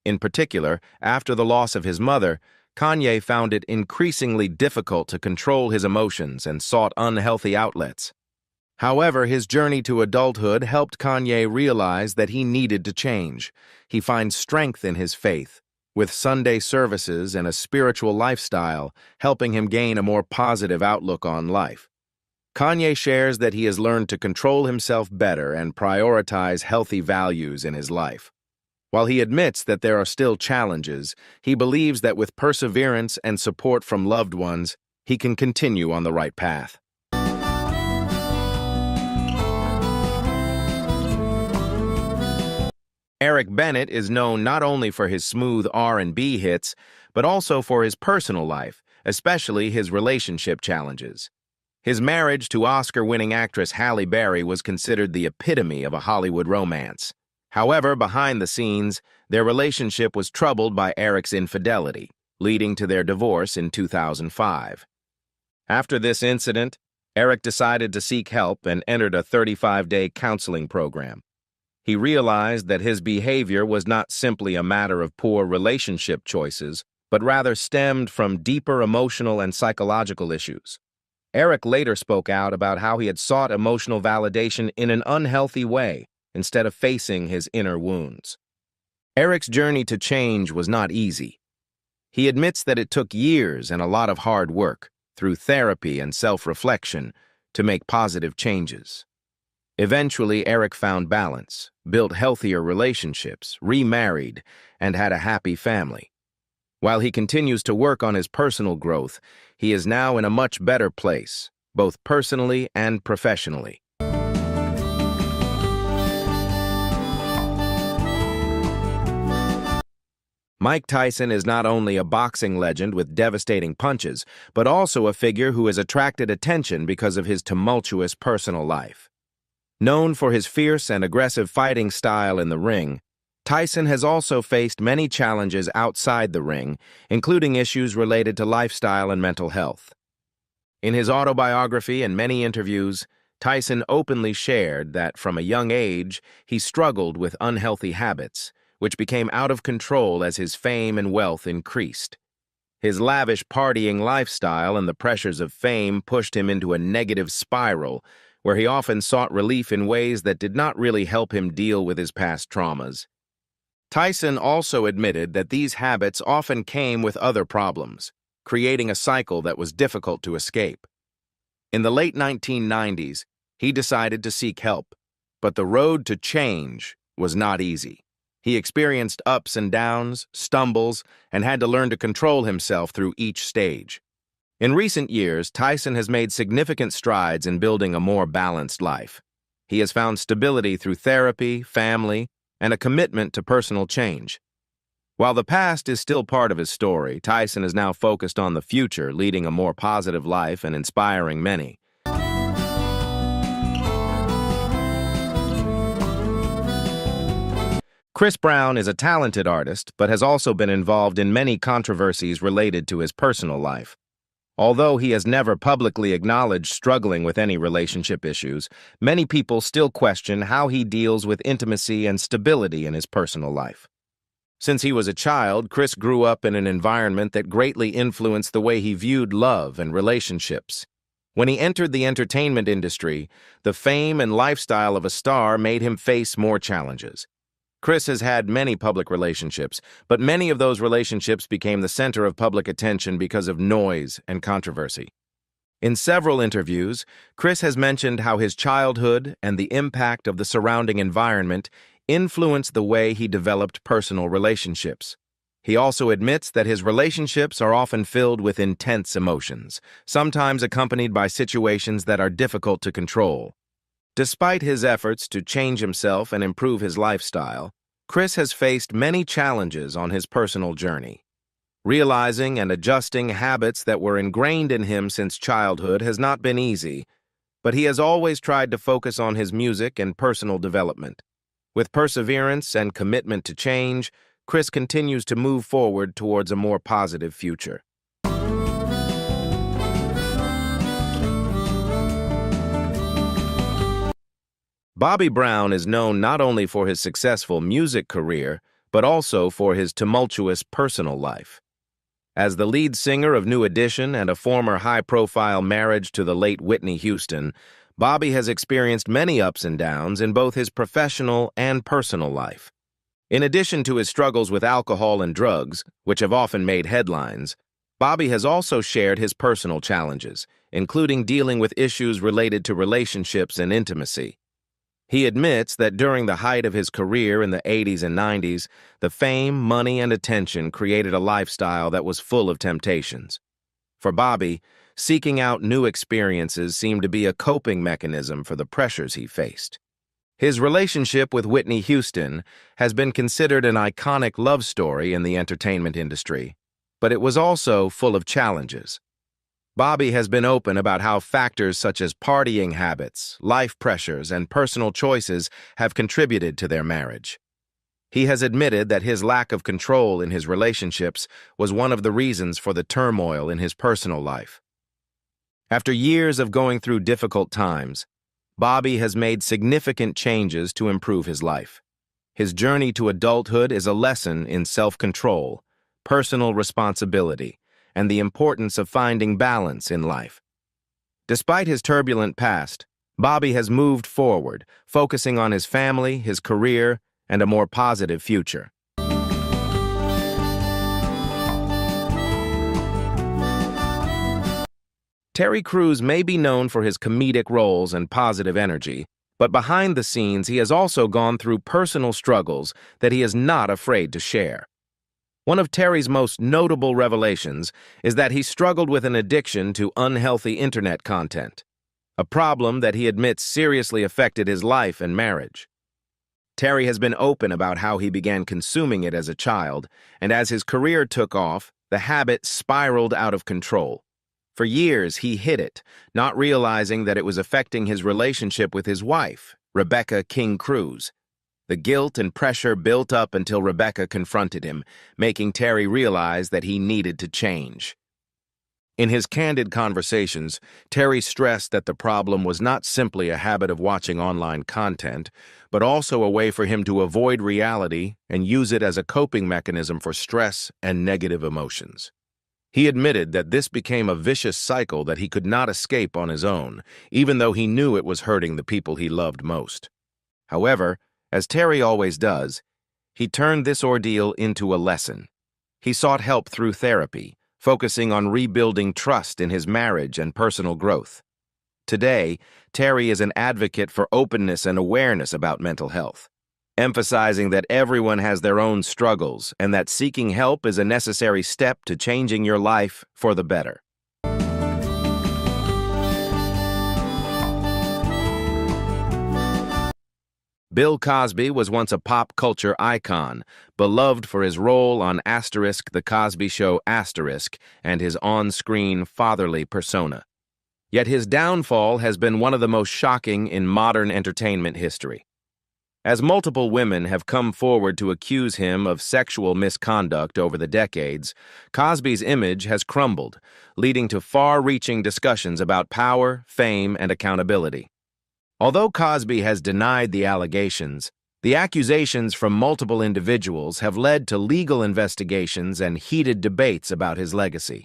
In particular, after the loss of his mother, Kanye found it increasingly difficult to control his emotions and sought unhealthy outlets. However, his journey to adulthood helped Kanye realize that he needed to change. He finds strength in his faith, with Sunday services and a spiritual lifestyle helping him gain a more positive outlook on life. Kanye shares that he has learned to control himself better and prioritize healthy values in his life. While he admits that there are still challenges, he believes that with perseverance and support from loved ones, he can continue on the right path. Eric Bennett is known not only for his smooth R&B hits, but also for his personal life, especially his relationship challenges. His marriage to Oscar-winning actress Halle Berry was considered the epitome of a Hollywood romance. However, behind the scenes, their relationship was troubled by Eric's infidelity, leading to their divorce in 2005. After this incident, Eric decided to seek help and entered a 35-day counseling program. He realized that his behavior was not simply a matter of poor relationship choices, but rather stemmed from deeper emotional and psychological issues. Eric later spoke out about how he had sought emotional validation in an unhealthy way instead of facing his inner wounds. Eric's journey to change was not easy. He admits that it took years and a lot of hard work, through therapy and self-reflection, to make positive changes. Eventually, Eric found balance, built healthier relationships, remarried, and had a happy family. While he continues to work on his personal growth, he is now in a much better place, both personally and professionally. Mike Tyson is not only a boxing legend with devastating punches, but also a figure who has attracted attention because of his tumultuous personal life. Known for his fierce and aggressive fighting style in the ring, Tyson has also faced many challenges outside the ring, including issues related to lifestyle and mental health. In his autobiography and many interviews, Tyson openly shared that from a young age he struggled with unhealthy habits, which became out of control as his fame and wealth increased. His lavish partying lifestyle and the pressures of fame pushed him into a negative spiral, where he often sought relief in ways that did not really help him deal with his past traumas. Tyson also admitted that these habits often came with other problems, creating a cycle that was difficult to escape. In the late 1990s, he decided to seek help, but the road to change was not easy. He experienced ups and downs, stumbles, and had to learn to control himself through each stage. In recent years, Tyson has made significant strides in building a more balanced life. He has found stability through therapy, family, and a commitment to personal change. While the past is still part of his story, Tyson is now focused on the future, leading a more positive life and inspiring many. Chris Brown is a talented artist, but has also been involved in many controversies related to his personal life. Although he has never publicly acknowledged struggling with any relationship issues, many people still question how he deals with intimacy and stability in his personal life. Since he was a child, Chris grew up in an environment that greatly influenced the way he viewed love and relationships. When he entered the entertainment industry, the fame and lifestyle of a star made him face more challenges. Chris has had many public relationships, but many of those relationships became the center of public attention because of noise and controversy. In several interviews, Chris has mentioned how his childhood and the impact of the surrounding environment influenced the way he developed personal relationships. He also admits that his relationships are often filled with intense emotions, sometimes accompanied by situations that are difficult to control. Despite his efforts to change himself and improve his lifestyle, Chris has faced many challenges on his personal journey. Realizing and adjusting habits that were ingrained in him since childhood has not been easy, but he has always tried to focus on his music and personal development. With perseverance and commitment to change, Chris continues to move forward towards a more positive future. Bobby Brown is known not only for his successful music career, but also for his tumultuous personal life. As the lead singer of New Edition and a former high-profile marriage to the late Whitney Houston, Bobby has experienced many ups and downs in both his professional and personal life. In addition to his struggles with alcohol and drugs, which have often made headlines, Bobby has also shared his personal challenges, including dealing with issues related to relationships and intimacy. He admits that during the height of his career in the 80s and 90s, the fame, money, and attention created a lifestyle that was full of temptations. For Bobby, seeking out new experiences seemed to be a coping mechanism for the pressures he faced. His relationship with Whitney Houston has been considered an iconic love story in the entertainment industry, but it was also full of challenges. Bobby has been open about how factors such as partying habits, life pressures, and personal choices have contributed to their marriage. He has admitted that his lack of control in his relationships was one of the reasons for the turmoil in his personal life. After years of going through difficult times, Bobby has made significant changes to improve his life. His journey to adulthood is a lesson in self-control, personal responsibility, and the importance of finding balance in life. Despite his turbulent past, Bobby has moved forward, focusing on his family, his career, and a more positive future. Terry Crews may be known for his comedic roles and positive energy, but behind the scenes he has also gone through personal struggles that he is not afraid to share. One of Terry's most notable revelations is that he struggled with an addiction to unhealthy internet content, a problem that he admits seriously affected his life and marriage. Terry has been open about how he began consuming it as a child, and as his career took off, the habit spiraled out of control. For years, he hid it, not realizing that it was affecting his relationship with his wife, Rebecca King Crews. The guilt and pressure built up until Rebecca confronted him, making Terry realize that he needed to change. In his candid conversations, Terry stressed that the problem was not simply a habit of watching online content, but also a way for him to avoid reality and use it as a coping mechanism for stress and negative emotions. He admitted that this became a vicious cycle that he could not escape on his own, even though he knew it was hurting the people he loved most. However, as Terry always does, he turned this ordeal into a lesson. He sought help through therapy, focusing on rebuilding trust in his marriage and personal growth. Today, Terry is an advocate for openness and awareness about mental health, emphasizing that everyone has their own struggles and that seeking help is a necessary step to changing your life for the better. Bill Cosby was once a pop culture icon, beloved for his role on The Cosby Show and his on-screen fatherly persona. Yet his downfall has been one of the most shocking in modern entertainment history. As multiple women have come forward to accuse him of sexual misconduct over the decades, Cosby's image has crumbled, leading to far-reaching discussions about power, fame, and accountability. Although Cosby has denied the allegations, the accusations from multiple individuals have led to legal investigations and heated debates about his legacy.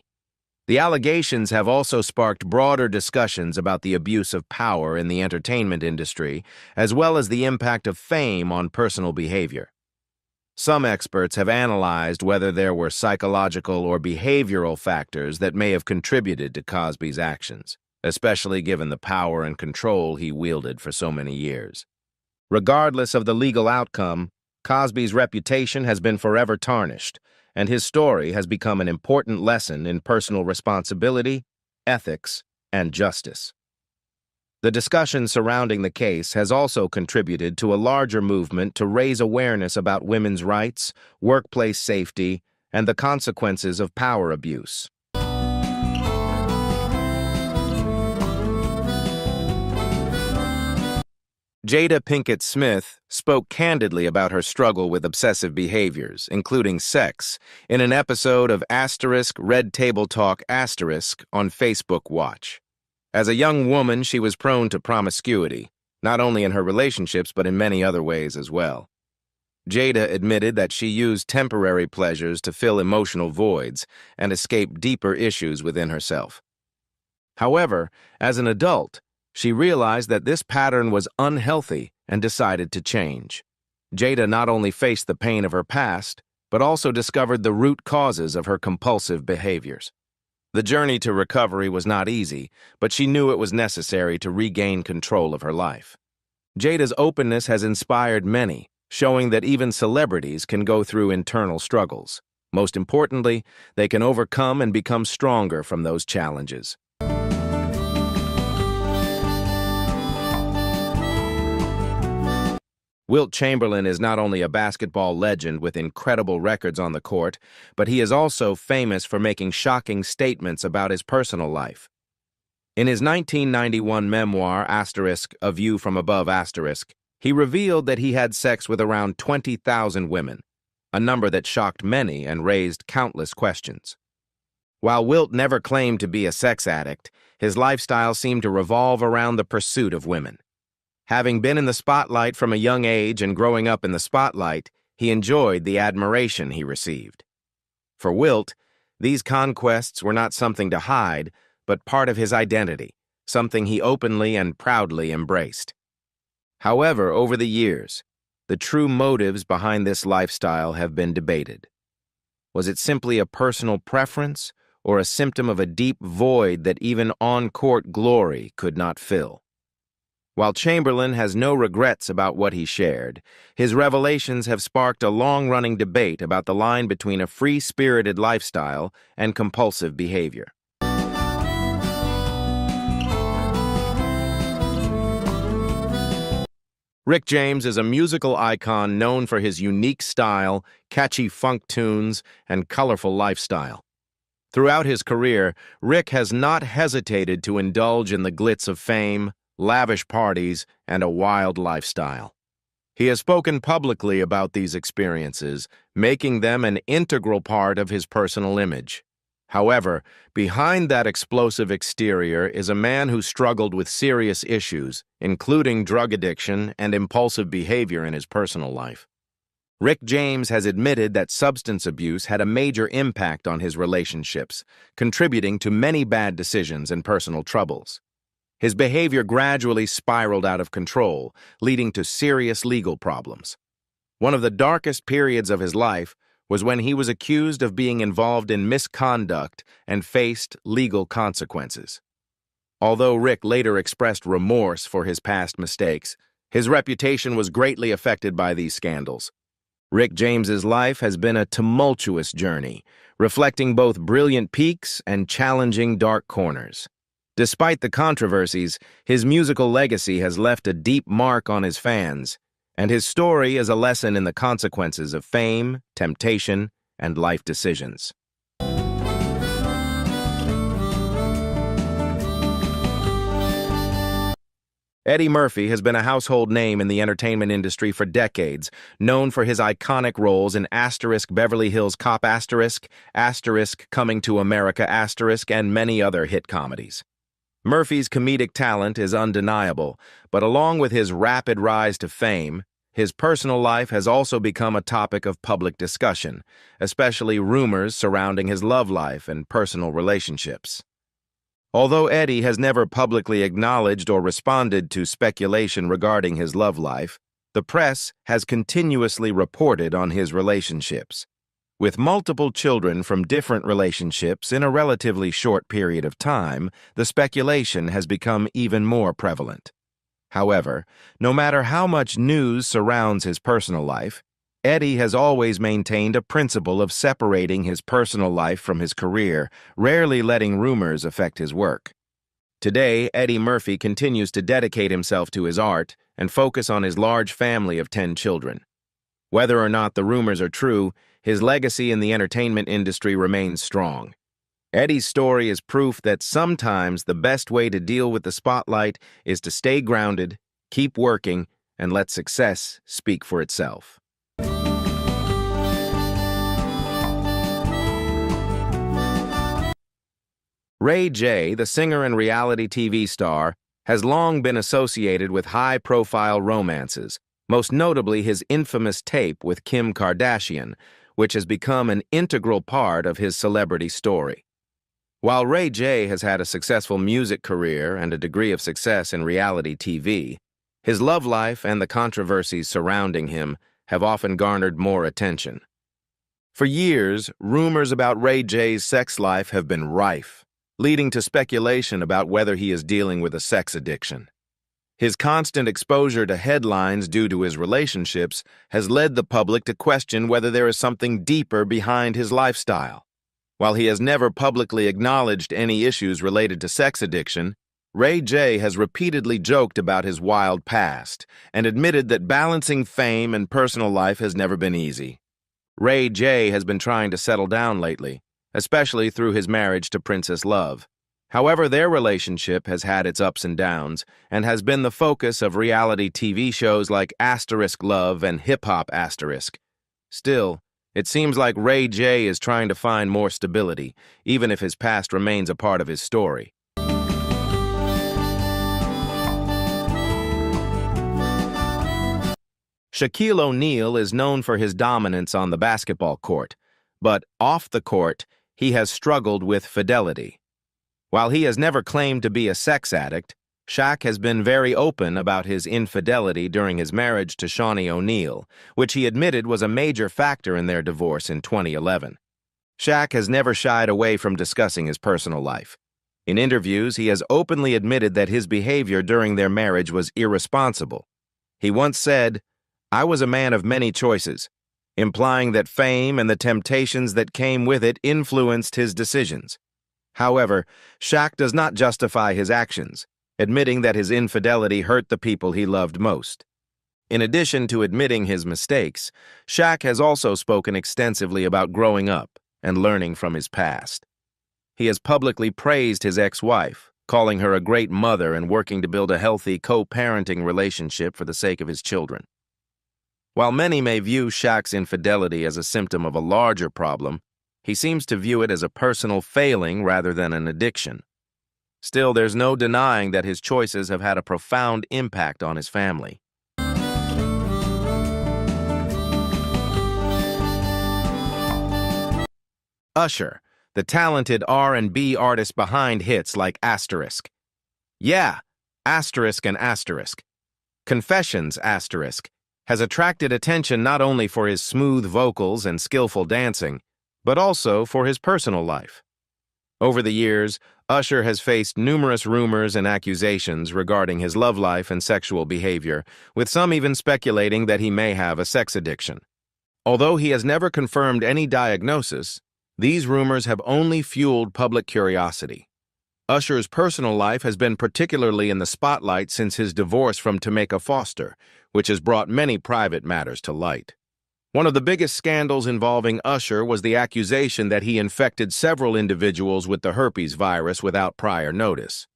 The allegations have also sparked broader discussions about the abuse of power in the entertainment industry, as well as the impact of fame on personal behavior. Some experts have analyzed whether there were psychological or behavioral factors that may have contributed to Cosby's actions, especially given the power and control he wielded for so many years. Regardless of the legal outcome, Cosby's reputation has been forever tarnished, and his story has become an important lesson in personal responsibility, ethics, and justice. The discussion surrounding the case has also contributed to a larger movement to raise awareness about women's rights, workplace safety, and the consequences of power abuse. Jada Pinkett Smith spoke candidly about her struggle with obsessive behaviors, including sex, in an episode of Red Table Talk on Facebook Watch. As a young woman, she was prone to promiscuity, not only in her relationships but in many other ways as well. Jada admitted that she used temporary pleasures to fill emotional voids and escape deeper issues within herself. However, as an adult, she realized that this pattern was unhealthy and decided to change. Jada not only faced the pain of her past, but also discovered the root causes of her compulsive behaviors. The journey to recovery was not easy, but she knew it was necessary to regain control of her life. Jada's openness has inspired many, showing that even celebrities can go through internal struggles. Most importantly, they can overcome and become stronger from those challenges. Wilt Chamberlain is not only a basketball legend with incredible records on the court, but he is also famous for making shocking statements about his personal life. In his 1991 memoir, A View from Above, he revealed that he had sex with around 20,000 women, a number that shocked many and raised countless questions. While Wilt never claimed to be a sex addict, his lifestyle seemed to revolve around the pursuit of women. Having been in the spotlight from a young age and growing up in the spotlight, he enjoyed the admiration he received. For Wilt, these conquests were not something to hide, but part of his identity, something he openly and proudly embraced. However, over the years, the true motives behind this lifestyle have been debated. Was it simply a personal preference, or a symptom of a deep void that even on-court glory could not fill? While Chamberlain has no regrets about what he shared, his revelations have sparked a long-running debate about the line between a free-spirited lifestyle and compulsive behavior. Rick James is a musical icon known for his unique style, catchy funk tunes, and colorful lifestyle. Throughout his career, Rick has not hesitated to indulge in the glitz of fame, lavish parties, and a wild lifestyle. He has spoken publicly about these experiences, making them an integral part of his personal image. However, behind that explosive exterior is a man who struggled with serious issues, including drug addiction and impulsive behavior in his personal life. Rick James has admitted that substance abuse had a major impact on his relationships, contributing to many bad decisions and personal troubles. His behavior gradually spiraled out of control, leading to serious legal problems. One of the darkest periods of his life was when he was accused of being involved in misconduct and faced legal consequences. Although Rick later expressed remorse for his past mistakes, his reputation was greatly affected by these scandals. Rick James's life has been a tumultuous journey, reflecting both brilliant peaks and challenging dark corners. Despite the controversies, his musical legacy has left a deep mark on his fans, And his story is a lesson in the consequences of fame, temptation, and life decisions. Eddie Murphy has been a household name in the entertainment industry for decades, known for his iconic roles in Beverly Hills Cop Coming to America and many other hit comedies. Murphy's comedic talent is undeniable, but along with his rapid rise to fame, his personal life has also become a topic of public discussion, especially rumors surrounding his love life and personal relationships. Although Eddie has never publicly acknowledged or responded to speculation regarding his love life, the press has continuously reported on his relationships. With multiple children from different relationships in a relatively short period of time, the speculation has become even more prevalent. However, no matter how much news surrounds his personal life, Eddie has always maintained a principle of separating his personal life from his career, rarely letting rumors affect his work. Today, Eddie Murphy continues to dedicate himself to his art and focus on his large family of 10 children. Whether or not the rumors are true, his legacy in the entertainment industry remains strong. Eddie's story is proof that sometimes the best way to deal with the spotlight is to stay grounded, keep working, and let success speak for itself. Ray J, the singer and reality TV star, has long been associated with high-profile romances, most notably his infamous tape with Kim Kardashian, which has become an integral part of his celebrity story. While Ray J has had a successful music career and a degree of success in reality TV, his love life and the controversies surrounding him have often garnered more attention. For years, rumors about Ray J's sex life have been rife, leading to speculation about whether he is dealing with a sex addiction. His constant exposure to headlines due to his relationships has led the public to question whether there is something deeper behind his lifestyle. While he has never publicly acknowledged any issues related to sex addiction, Ray J has repeatedly joked about his wild past and admitted that balancing fame and personal life has never been easy. Ray J has been trying to settle down lately, especially through his marriage to Princess Love. However, their relationship has had its ups and downs and has been the focus of reality TV shows like Love and Hip Hop *. Still, it seems like Ray J is trying to find more stability, even if his past remains a part of his story. Shaquille O'Neal is known for his dominance on the basketball court, but off the court, he has struggled with fidelity. While he has never claimed to be a sex addict, Shaq has been very open about his infidelity during his marriage to Shawnee O'Neal, which he admitted was a major factor in their divorce in 2011. Shaq has never shied away from discussing his personal life. In interviews, he has openly admitted that his behavior during their marriage was irresponsible. He once said, "I was a man of many choices," implying that fame and the temptations that came with it influenced his decisions. However, Shaq does not justify his actions, admitting that his infidelity hurt the people he loved most. In addition to admitting his mistakes, Shaq has also spoken extensively about growing up and learning from his past. He has publicly praised his ex-wife, calling her a great mother and working to build a healthy co-parenting relationship for the sake of his children. While many may view Shaq's infidelity as a symptom of a larger problem, he seems to view it as a personal failing rather than an addiction. Still, there's no denying that his choices have had a profound impact on his family. Usher, the talented R&B artist behind hits like Asterisk. Yeah, Asterisk and Asterisk. Confessions Asterisk has attracted attention not only for his smooth vocals and skillful dancing, but also for his personal life. Over the years, Usher has faced numerous rumors and accusations regarding his love life and sexual behavior, with some even speculating that he may have a sex addiction. Although he has never confirmed any diagnosis, these rumors have only fueled public curiosity. Usher's personal life has been particularly in the spotlight since his divorce from Tameka Foster, which has brought many private matters to light. One of the biggest scandals involving Usher was the accusation that he infected several individuals with the herpes virus without prior notice.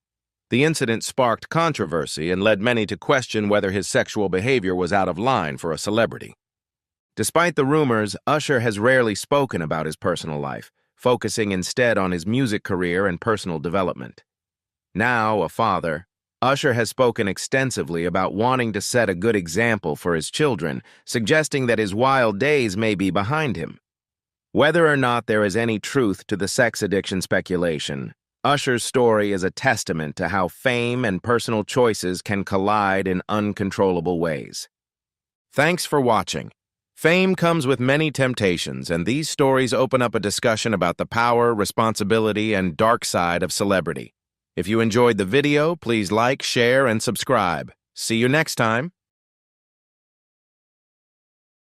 The incident sparked controversy and led many to question whether his sexual behavior was out of line for a celebrity. Despite the rumors, Usher has rarely spoken about his personal life, focusing instead on his music career and personal development. Now a father, Usher has spoken extensively about wanting to set a good example for his children, suggesting that his wild days may be behind him. Whether or not there is any truth to the sex addiction speculation, Usher's story is a testament to how fame and personal choices can collide in uncontrollable ways. Thanks for watching. Fame comes with many temptations, and these stories open up a discussion about the power, responsibility, and dark side of celebrity. If you enjoyed the video, please like, share, and subscribe. See you next time.